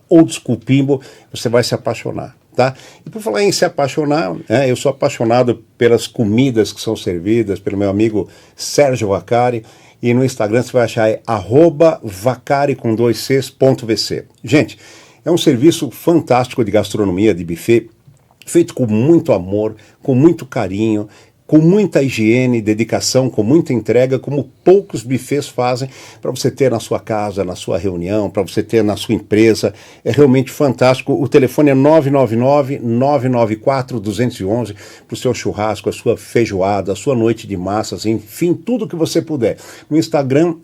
[SPEAKER 1] @oldschoolpinball, você vai se apaixonar, tá? E por falar em se apaixonar, eu sou apaixonado pelas comidas que são servidas pelo meu amigo Sérgio Vaccari, e no Instagram você vai achar @vaccari.vc. Gente, é um serviço fantástico de gastronomia, de buffet, feito com muito amor, com muito carinho, com muita higiene, dedicação, com muita entrega, como poucos buffets fazem, para você ter na sua casa, na sua reunião, para você ter na sua empresa. É realmente fantástico. O telefone é 999-994-211 para o seu churrasco, a sua feijoada, a sua noite de massas, enfim, tudo que você puder. No Instagram,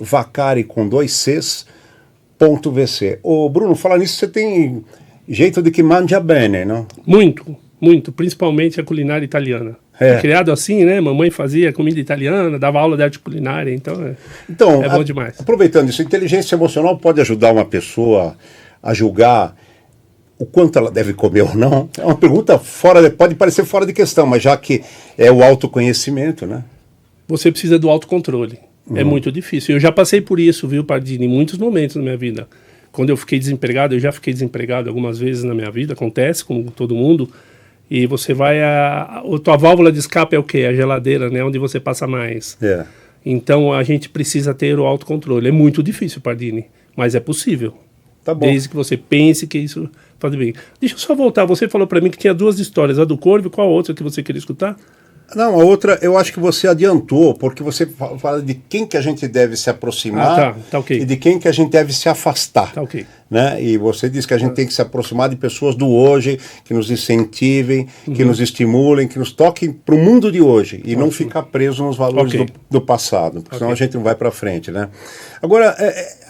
[SPEAKER 1] @vaccari.vc. Ô Bruno, falar nisso, você tem jeito de que mangia bene, não?
[SPEAKER 2] Muito, principalmente a culinária italiana. É criado assim, né? Mamãe fazia comida italiana, dava aula de arte culinária, então é bom demais.
[SPEAKER 1] Aproveitando isso, a inteligência emocional pode ajudar uma pessoa a julgar o quanto ela deve comer ou não? É uma pergunta pode parecer fora de questão, mas já que é o autoconhecimento, né?
[SPEAKER 2] Você precisa do autocontrole. É muito difícil. Eu já passei por isso, viu, Pardini, em muitos momentos na minha vida. Quando eu fiquei desempregado, eu já fiquei desempregado algumas vezes na minha vida, acontece com todo mundo, e você vai a tua válvula de escape é o quê? A geladeira, né? Onde você passa mais. Então a gente precisa ter o autocontrole. É muito difícil, Pardini, mas é possível.
[SPEAKER 1] Tá bom.
[SPEAKER 2] Desde que você pense que isso faz bem. Deixa eu só voltar, você falou para mim que tinha 2 histórias, a do Corvo, qual a outra que você queria escutar?
[SPEAKER 1] Não, a outra eu acho que você adiantou, porque você fala de quem que a gente deve se aproximar
[SPEAKER 2] tá ok.
[SPEAKER 1] E de quem que a gente deve se afastar.
[SPEAKER 2] Tá ok.
[SPEAKER 1] Né? E você diz que a gente tem que se aproximar de pessoas do hoje, que nos incentivem, que nos estimulem, que nos toquem para o mundo de hoje e não ficar preso nos valores do passado, porque senão a gente não vai para frente. Né? Agora,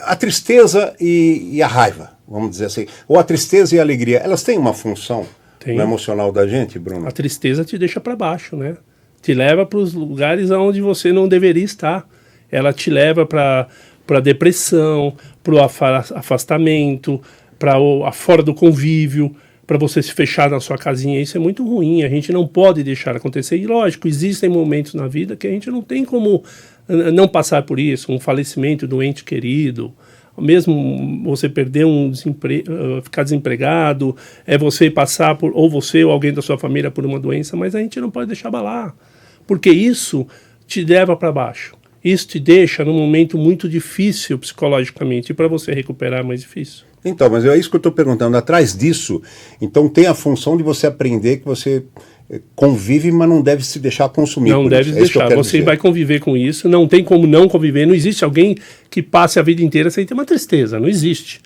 [SPEAKER 1] a tristeza e a raiva, vamos dizer assim, ou a tristeza e a alegria, elas têm uma função no emocional da gente, Bruno?
[SPEAKER 2] A tristeza te deixa para baixo, né? Te leva para os lugares onde você não deveria estar. Ela te leva para a depressão, para o afastamento, para fora do convívio, para você se fechar na sua casinha. Isso é muito ruim, a gente não pode deixar acontecer. E lógico, existem momentos na vida que a gente não tem como não passar por isso, um falecimento do ente querido, mesmo você perder ficar desempregado, você passar por, ou você ou alguém da sua família por uma doença, mas a gente não pode deixar abalar, porque isso te leva para baixo. Isso te deixa num momento muito difícil psicologicamente, e para você recuperar é mais difícil.
[SPEAKER 1] Então, mas é isso que eu estou perguntando. Atrás disso, então tem a função de você aprender que você convive, mas não deve se deixar consumir.
[SPEAKER 2] Não deve se deixar. Você vai conviver com isso, não tem como não conviver. Não existe alguém que passe a vida inteira sem ter uma tristeza, não existe.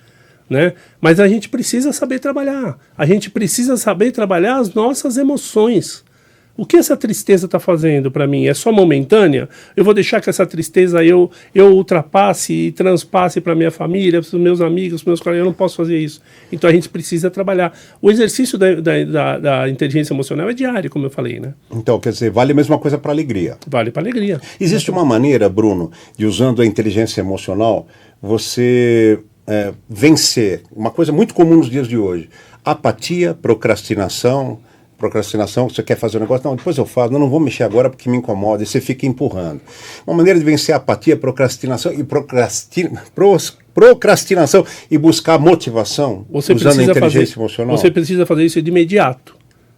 [SPEAKER 2] Né? Mas a gente precisa saber trabalhar. A gente precisa saber trabalhar as nossas emoções. O que essa tristeza está fazendo para mim? É só momentânea? Eu vou deixar que essa tristeza eu ultrapasse e transpasse para minha família, para os meus amigos, para os meus colegas? Eu não posso fazer isso. Então a gente precisa trabalhar. O exercício da inteligência emocional é diário, como eu falei, né?
[SPEAKER 1] Então, quer dizer, vale a mesma coisa para alegria.
[SPEAKER 2] Vale para alegria.
[SPEAKER 1] Existe uma maneira, Bruno, de usando a inteligência emocional, você vencer uma coisa muito comum nos dias de hoje: apatia, procrastinação, você quer fazer um negócio, não, depois eu faço, não vou mexer agora porque me incomoda, e você fica empurrando. Uma maneira de vencer a apatia, procrastinação e buscar motivação usando a inteligência emocional.
[SPEAKER 2] Você precisa fazer isso de imediato,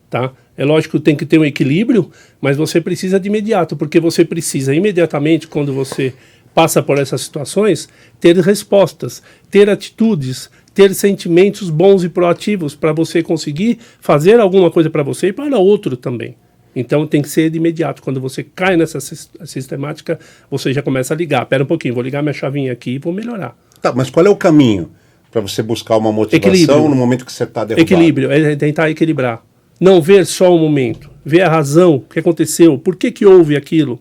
[SPEAKER 2] tá? É lógico que tem que ter um equilíbrio, mas você precisa de imediato, porque você precisa imediatamente, quando você passa por essas situações, ter respostas, ter atitudes, ter sentimentos bons e proativos para você conseguir fazer alguma coisa para você e para outro também. Então tem que ser de imediato. Quando você cai nessa sistemática, você já começa a ligar. Pera um pouquinho, vou ligar minha chavinha aqui e vou melhorar.
[SPEAKER 1] Tá, mas qual é o caminho para você buscar uma motivação
[SPEAKER 2] equilíbrio.
[SPEAKER 1] No momento que você está derrubado?
[SPEAKER 2] Equilíbrio, é tentar equilibrar. Não ver só o momento, ver a razão, o que aconteceu, por que houve aquilo.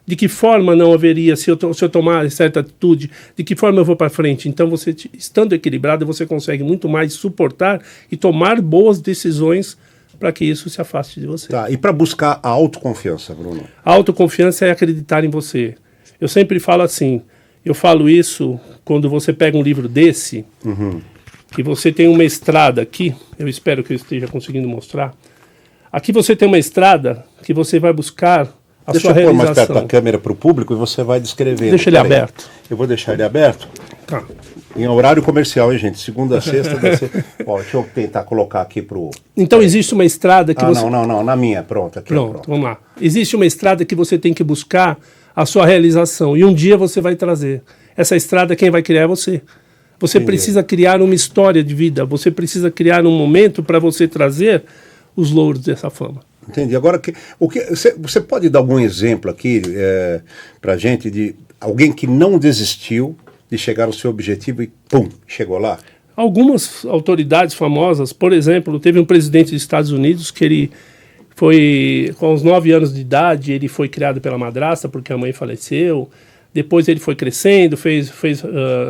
[SPEAKER 2] De que forma não haveria, se eu tomar certa atitude, de que forma eu vou para frente? Então, você estando equilibrado, você consegue muito mais suportar e tomar boas decisões para que isso se afaste de você.
[SPEAKER 1] Tá, e para buscar a autoconfiança, Bruno?
[SPEAKER 2] A autoconfiança é acreditar em você. Eu sempre falo assim, eu falo isso quando você pega um livro desse, que você tem uma estrada aqui, eu espero que eu esteja conseguindo mostrar. Aqui você tem uma estrada que você vai buscar
[SPEAKER 1] Deixa eu pôr mais perto da câmera para o público e você vai descrevendo.
[SPEAKER 2] Deixa ele aberto.
[SPEAKER 1] Eu vou deixar ele aberto.
[SPEAKER 2] Tá.
[SPEAKER 1] Em horário comercial, hein, gente? Segunda a sexta. Ó, deixa eu tentar colocar aqui para o...
[SPEAKER 2] Então existe uma estrada que você...
[SPEAKER 1] Não, na minha, pronto. Aqui,
[SPEAKER 2] pronto, vamos lá. Existe uma estrada que você tem que buscar a sua realização e um dia você vai trazer. Essa estrada quem vai criar é você. Você precisa criar uma história de vida, você precisa criar um momento para você trazer os louros dessa fama.
[SPEAKER 1] Entendi. Agora, você pode dar algum exemplo aqui para a gente de alguém que não desistiu de chegar ao seu objetivo e, pum, chegou lá?
[SPEAKER 2] Algumas autoridades famosas, por exemplo, teve um presidente dos Estados Unidos que ele foi, com os 9 anos de idade, ele foi criado pela madrasta porque a mãe faleceu. Depois ele foi crescendo,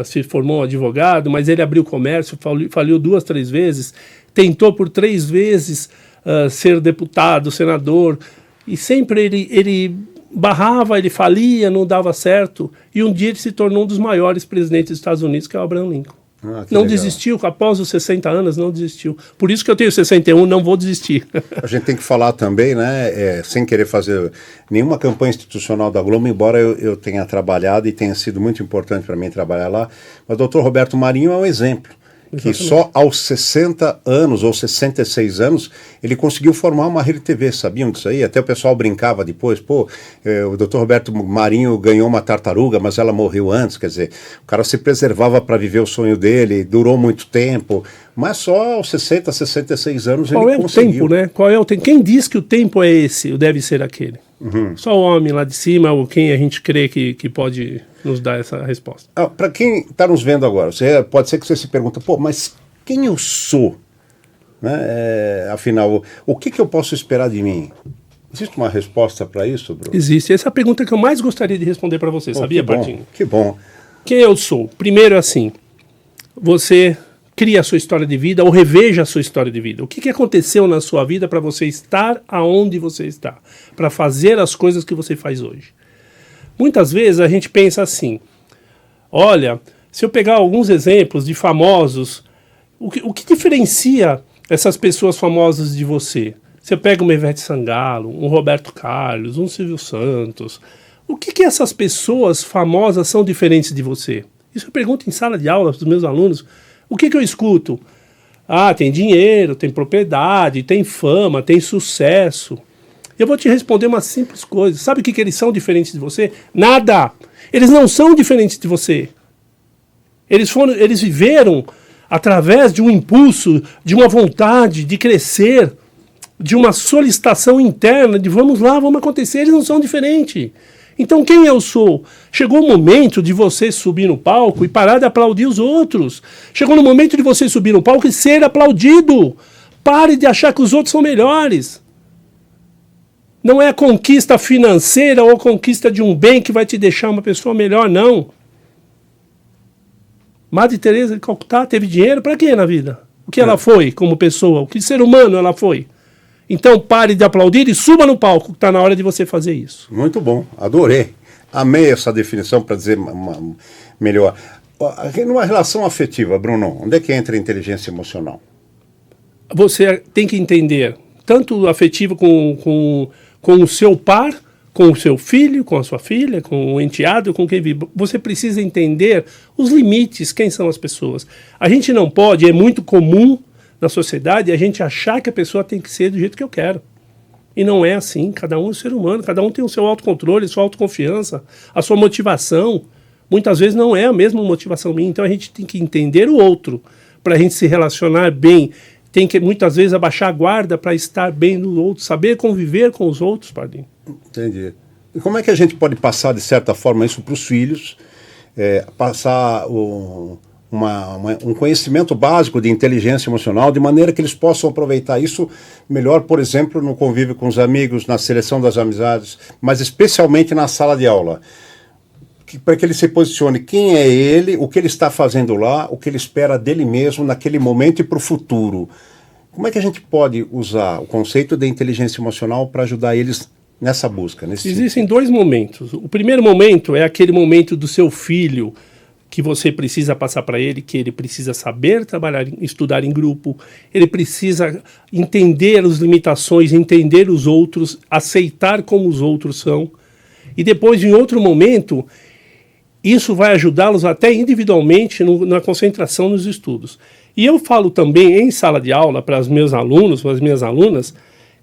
[SPEAKER 2] se formou advogado, mas ele abriu comércio, faliu 2, 3 vezes, tentou por 3 vezes ser deputado, senador, e sempre ele barrava, ele falia, não dava certo, e um dia ele se tornou um dos maiores presidentes dos Estados Unidos, que é o Abraham Lincoln. Não
[SPEAKER 1] legal.
[SPEAKER 2] desistiu, após os 60 anos não desistiu. Por isso que eu tenho 61, não vou desistir.
[SPEAKER 1] A gente tem que falar também, né, sem querer fazer nenhuma campanha institucional da Globo, embora eu tenha trabalhado e tenha sido muito importante para mim trabalhar lá, mas o Dr. Roberto Marinho é um exemplo. Que só aos 60 anos ou 66 anos ele conseguiu formar uma Rede TV, sabiam disso aí? Até o pessoal brincava depois, o Dr. Roberto Marinho ganhou uma tartaruga, mas ela morreu antes, quer dizer, o cara se preservava para viver o sonho dele, durou muito tempo, mas só aos 60, 66 anos ele conseguiu. Qual é o tempo,
[SPEAKER 2] né? Qual é o tempo? Quem diz que o tempo é esse, ou deve ser aquele? Só o homem lá de cima, ou quem a gente crê que pode nos dar essa resposta.
[SPEAKER 1] Para quem está nos vendo agora, pode ser que você se pergunta, mas quem eu sou? Né? Afinal, o que eu posso esperar de mim? Existe uma resposta para isso, Bruno?
[SPEAKER 2] Existe. Essa é a pergunta que eu mais gostaria de responder para você, sabia, Pardinho?
[SPEAKER 1] Que bom.
[SPEAKER 2] Quem eu sou? Primeiro, assim, você cria a sua história de vida ou reveja a sua história de vida. O que aconteceu na sua vida para você estar aonde você está? Para fazer as coisas que você faz hoje. Muitas vezes a gente pensa assim, olha, se eu pegar alguns exemplos de famosos, o que diferencia essas pessoas famosas de você? Você pega uma Ivete Sangalo, um Roberto Carlos, um Silvio Santos. O que essas pessoas famosas são diferentes de você? Isso eu pergunto em sala de aula para os meus alunos. O que eu escuto? Tem dinheiro, tem propriedade, tem fama, tem sucesso. Eu vou te responder uma simples coisa. Sabe o que eles são diferentes de você? Nada! Eles não são diferentes de você. Eles viveram através de um impulso, de uma vontade de crescer, de uma solicitação interna, de vamos lá, vamos acontecer. Eles não são diferentes. Então quem eu sou? Chegou o momento de você subir no palco e parar de aplaudir os outros. Chegou no momento de você subir no palco e ser aplaudido. Pare de achar que os outros são melhores. Não é a conquista financeira ou a conquista de um bem que vai te deixar uma pessoa melhor, não. Madre Teresa de Calcutá teve dinheiro para quê na vida? O que ela foi como pessoa? O que ser humano ela foi? Então pare de aplaudir e suba no palco, que está na hora de você fazer isso.
[SPEAKER 1] Muito bom, adorei. Amei essa definição para dizer melhor. Numa relação afetiva, Bruno, onde é que entra a inteligência emocional?
[SPEAKER 2] Você tem que entender, tanto afetivo com o seu par, com o seu filho, com a sua filha, com o enteado, com quem vive. Você precisa entender os limites, quem são as pessoas. A gente não pode, é muito comum na sociedade a gente achar que a pessoa tem que ser do jeito que eu quero. E não é assim, cada um é um ser humano, cada um tem o seu autocontrole, a sua autoconfiança, a sua motivação. Muitas vezes não é a mesma motivação minha, então a gente tem que entender o outro para a gente se relacionar bem. Tem que muitas vezes abaixar a guarda para estar bem no outro, saber conviver com os outros, Pardinho.
[SPEAKER 1] Entendi. E como é que a gente pode passar, de certa forma, isso para os filhos, passar um conhecimento básico de inteligência emocional, de maneira que eles possam aproveitar isso melhor, por exemplo, no convívio com os amigos, na seleção das amizades, mas especialmente na sala de aula, para que ele se posicione quem é ele, o que ele está fazendo lá, o que ele espera dele mesmo naquele momento e para o futuro. Como é que a gente pode usar o conceito de inteligência emocional para ajudar eles nessa busca?
[SPEAKER 2] Existem dois momentos. O primeiro momento é aquele momento do seu filho que você precisa passar para ele, que ele precisa saber trabalhar, estudar em grupo, ele precisa entender as limitações, entender os outros, aceitar como os outros são. E depois, em outro momento, isso vai ajudá-los até individualmente na concentração nos estudos. E eu falo também em sala de aula para os meus alunos, para as minhas alunas,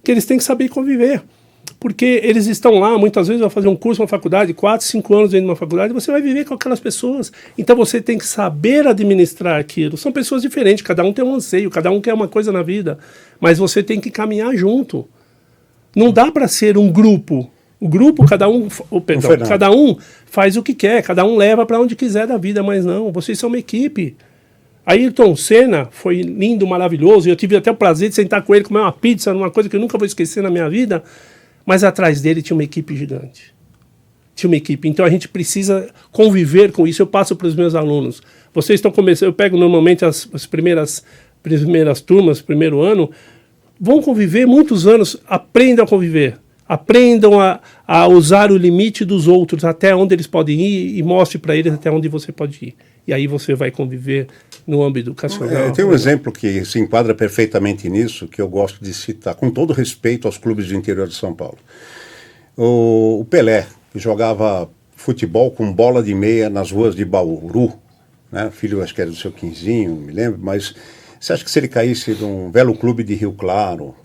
[SPEAKER 2] que eles têm que saber conviver. Porque eles estão lá, muitas vezes vai fazer um curso, uma faculdade, 4, 5 anos dentro de uma faculdade, você vai viver com aquelas pessoas. Então você tem que saber administrar aquilo. São pessoas diferentes, cada um tem um anseio, cada um quer uma coisa na vida. Mas você tem que caminhar junto. Não dá para ser um grupo. O grupo, cada um faz o que quer, cada um leva para onde quiser da vida, mas não, vocês são uma equipe. Ayrton Senna foi lindo, maravilhoso, eu tive até o prazer de sentar com ele, comer uma pizza, uma coisa que eu nunca vou esquecer na minha vida, mas atrás dele tinha uma equipe gigante. Tinha uma equipe, então a gente precisa conviver com isso. Eu passo para os meus alunos. Vocês estão começando, eu pego normalmente as primeiras turmas, primeiro ano, vão conviver muitos anos, aprendam a conviver. Aprendam a usar o limite dos outros, até onde eles podem ir, e mostre para eles até onde você pode ir. E aí você vai conviver no âmbito educacional.
[SPEAKER 1] Tem um exemplo que se enquadra perfeitamente nisso, que eu gosto de citar, com todo respeito aos clubes do interior de São Paulo. O Pelé, que jogava futebol com bola de meia nas ruas de Bauru, né? Filho, acho que era do seu Quinzinho, me lembro, mas você acha que se ele caísse num Velo Clube de Rio Claro,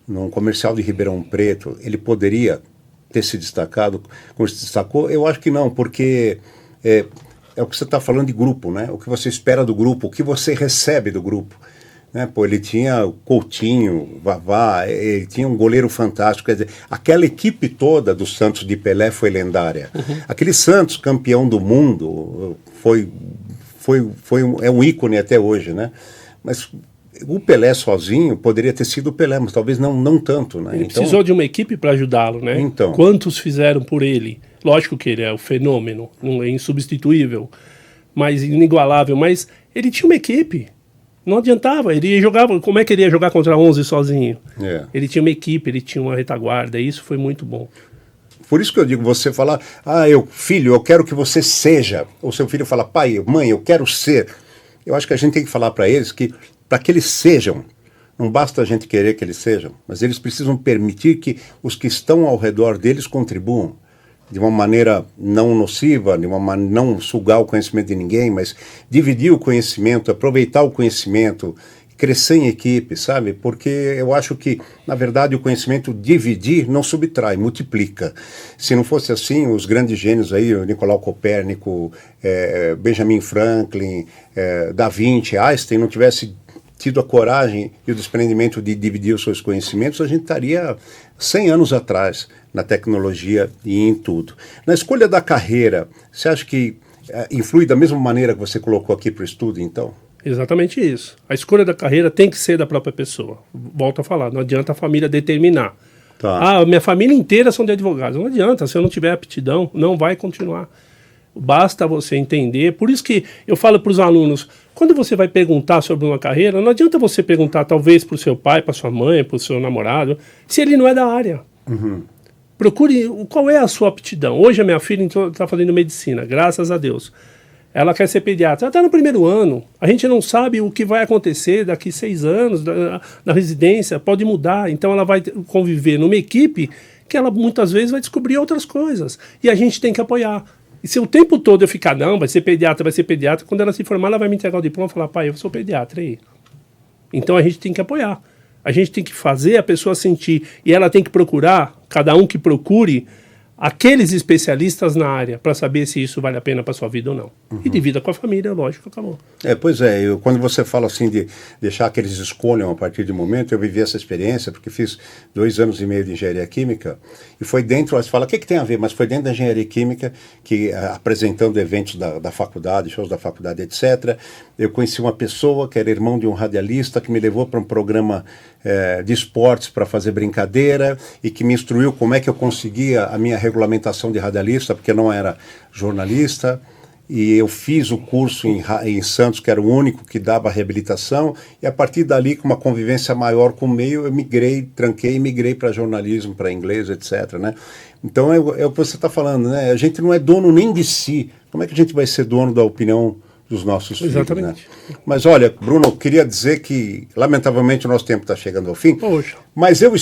[SPEAKER 1] num Comercial de Ribeirão Preto, ele poderia ter se destacado como se destacou? Eu acho que não, porque é o que você está falando de grupo, né? O que você espera do grupo, o que você recebe do grupo. Né? Pô, ele tinha o Coutinho, Vavá, ele tinha um goleiro fantástico. Quer dizer, aquela equipe toda do Santos de Pelé foi lendária. Aquele Santos, campeão do mundo, é um ícone até hoje, né? Mas o Pelé sozinho poderia ter sido o Pelé, mas talvez não tanto, né?
[SPEAKER 2] Ele precisou de uma equipe para ajudá-lo, né?
[SPEAKER 1] Então.
[SPEAKER 2] Quantos fizeram por ele? Lógico que ele é o fenômeno, não é insubstituível, mas inigualável, mas ele tinha uma equipe. Não adiantava, ele jogava, como é que ele ia jogar contra 11 sozinho? Ele tinha uma equipe, ele tinha uma retaguarda, e isso foi muito bom.
[SPEAKER 1] Por isso que eu digo, você falar, filho, eu quero que você seja. Ou seu filho fala, pai, mãe, eu quero ser. Eu acho que a gente tem que falar para eles que, para que eles sejam, não basta a gente querer que eles sejam, mas eles precisam permitir que os que estão ao redor deles contribuam de uma maneira não nociva, não sugar o conhecimento de ninguém, mas dividir o conhecimento, aproveitar o conhecimento, crescer em equipe, sabe? Porque eu acho que, na verdade, o conhecimento dividir não subtrai, multiplica. Se não fosse assim, os grandes gênios aí, o Nicolau Copérnico, Benjamin Franklin, Da Vinci, Einstein, não tivesse tido a coragem e o desprendimento de dividir os seus conhecimentos, a gente estaria 100 anos atrás na tecnologia e em tudo. Na escolha da carreira, você acha que influi da mesma maneira que você colocou aqui para o estudo, então?
[SPEAKER 2] Exatamente isso. A escolha da carreira tem que ser da própria pessoa. Volto a falar, não adianta a família determinar.
[SPEAKER 1] Tá.
[SPEAKER 2] Minha família inteira são de advogados. Não adianta, se eu não tiver aptidão, não vai continuar. Basta você entender. Por isso que eu falo para os alunos, quando você vai perguntar sobre uma carreira, não adianta você perguntar talvez para o seu pai, para sua mãe, para o seu namorado, se ele não é da área. Procure qual é a sua aptidão. Hoje a minha filha está fazendo medicina, graças a Deus. Ela quer ser pediatra. Ela está no primeiro ano. A gente não sabe o que vai acontecer daqui 6 anos, na residência, pode mudar. Então ela vai conviver numa equipe que ela muitas vezes vai descobrir outras coisas. E a gente tem que apoiar. E se o tempo todo eu ficar, não, vai ser pediatra, quando ela se formar, ela vai me entregar o diploma e falar, pai, eu sou pediatra aí. Então a gente tem que apoiar. A gente tem que fazer a pessoa sentir. E ela tem que procurar, cada um que procure, aqueles especialistas na área para saber se isso vale a pena para sua vida ou não. E divida com a família, lógico, acabou.
[SPEAKER 1] Pois quando você fala assim de deixar que eles escolham a partir de um momento, eu vivi essa experiência porque fiz 2 anos e meio de engenharia química e foi dentro, você fala, o que tem a ver? Mas foi dentro da engenharia química que, apresentando eventos da faculdade, shows da faculdade, etc., eu conheci uma pessoa que era irmão de um radialista que me levou para um programa de esportes para fazer brincadeira e que me instruiu como é que eu conseguia a minha regulamentação de radialista, porque eu não era jornalista, e eu fiz o curso em Santos, que era o único que dava reabilitação, e a partir dali, com uma convivência maior com o meio, eu tranquei e migrei para jornalismo, para inglês, etc., né? Então é o que você está falando, né? A gente não é dono nem de si. Como é que a gente vai ser dono da opinião dos nossos filhos?
[SPEAKER 2] Exatamente.
[SPEAKER 1] Né? Mas olha, Bruno, eu queria dizer que, lamentavelmente, o nosso tempo está chegando ao fim.
[SPEAKER 2] Poxa.
[SPEAKER 1] Mas eu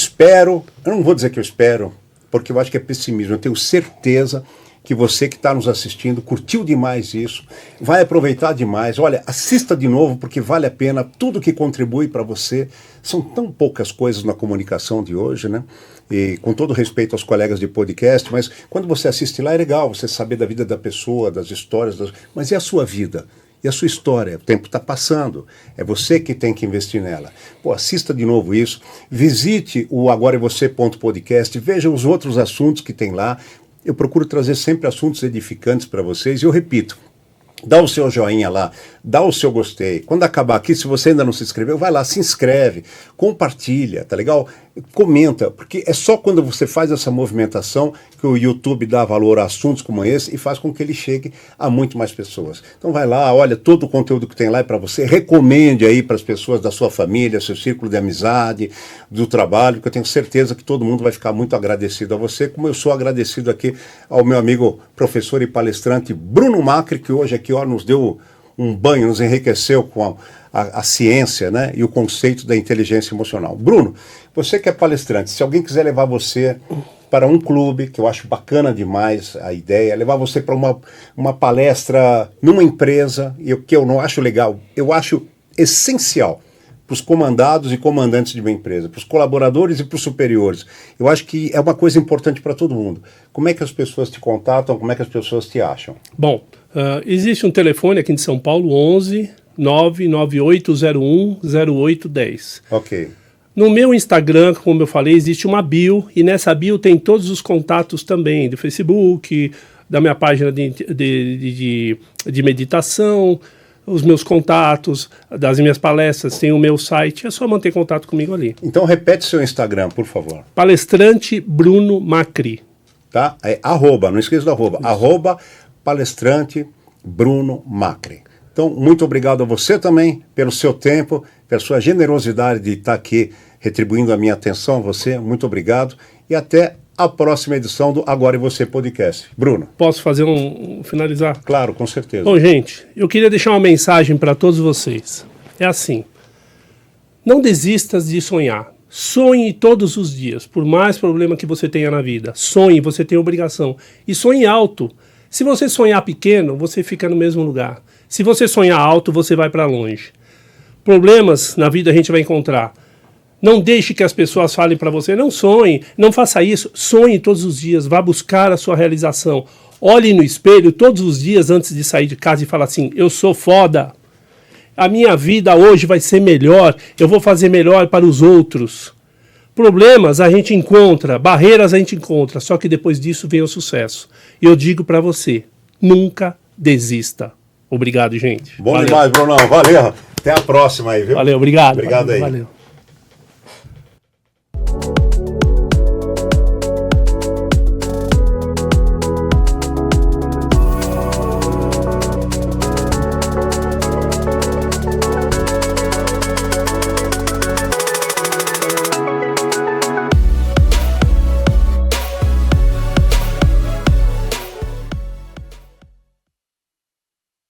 [SPEAKER 1] não vou dizer que eu espero, porque eu acho que é pessimismo. Eu tenho certeza que você que está nos assistindo curtiu demais isso, vai aproveitar demais. Olha, assista de novo, porque vale a pena. Tudo que contribui para você. São tão poucas coisas na comunicação de hoje, né? E com todo respeito aos colegas de podcast, mas quando você assiste lá é legal você saber da vida da pessoa, das histórias, mas e a sua vida? E a sua história? O tempo está passando. É você que tem que investir nela. Assista de novo isso. Visite o agoravocê.podcast. Veja os outros assuntos que tem lá. Eu procuro trazer sempre assuntos edificantes para vocês. E eu repito, dá o seu joinha lá, dá o seu gostei. Quando acabar aqui, se você ainda não se inscreveu, vai lá, se inscreve, compartilha, tá legal? Comenta, porque é só quando você faz essa movimentação que o YouTube dá valor a assuntos como esse e faz com que ele chegue a muito mais pessoas. Então vai lá, olha, todo o conteúdo que tem lá é para você, recomende aí para as pessoas da sua família, seu círculo de amizade, do trabalho, que eu tenho certeza que todo mundo vai ficar muito agradecido a você, como eu sou agradecido aqui ao meu amigo professor e palestrante Bruno Macri, que hoje aqui nos deu um banho, nos enriqueceu com a ciência, né, e o conceito da inteligência emocional. Bruno, você que é palestrante, se alguém quiser levar você para um clube, que eu acho bacana demais a ideia, levar você para uma palestra numa empresa, que eu não acho legal, eu acho essencial para os comandados e comandantes de uma empresa, para os colaboradores e para os superiores. Eu acho que é uma coisa importante para todo mundo. Como é que as pessoas te contatam, como é que as pessoas te acham?
[SPEAKER 2] Bom, existe um telefone aqui em São Paulo, 11 99801 0810.
[SPEAKER 1] Ok.
[SPEAKER 2] No meu Instagram, como eu falei, existe uma bio, e nessa bio tem todos os contatos também, do Facebook, da minha página de meditação, os meus contatos, das minhas palestras, tem o meu site, é só manter contato comigo ali.
[SPEAKER 1] Então repete seu Instagram, por favor.
[SPEAKER 2] Palestrante Bruno Macri.
[SPEAKER 1] Tá? É arroba, não esqueça do arroba. Isso. Arroba palestrante Bruno Macri. Então, muito obrigado a você também pelo seu tempo, pela sua generosidade de estar aqui retribuindo a minha atenção a você. Muito obrigado e até a próxima edição do Agora e Você Podcast. Bruno.
[SPEAKER 2] Posso fazer finalizar?
[SPEAKER 1] Claro, com certeza.
[SPEAKER 2] Bom, gente, eu queria deixar uma mensagem para todos vocês. É assim, não desistas de sonhar. Sonhe todos os dias, por mais problema que você tenha na vida. Sonhe, você tem obrigação. E sonhe alto. Se você sonhar pequeno, você fica no mesmo lugar. Se você sonhar alto, você vai para longe. Problemas na vida a gente vai encontrar. Não deixe que as pessoas falem para você, não sonhe, não faça isso. Sonhe todos os dias, vá buscar a sua realização. Olhe no espelho todos os dias antes de sair de casa e fala assim, eu sou foda. A minha vida hoje vai ser melhor, eu vou fazer melhor para os outros. Problemas a gente encontra, barreiras a gente encontra, só que depois disso vem o sucesso. E eu digo para você, nunca desista. Obrigado, gente.
[SPEAKER 1] Bom demais, Brunão. Valeu. Até a próxima aí, viu?
[SPEAKER 2] Valeu, obrigado.
[SPEAKER 1] Obrigado aí.
[SPEAKER 2] Valeu.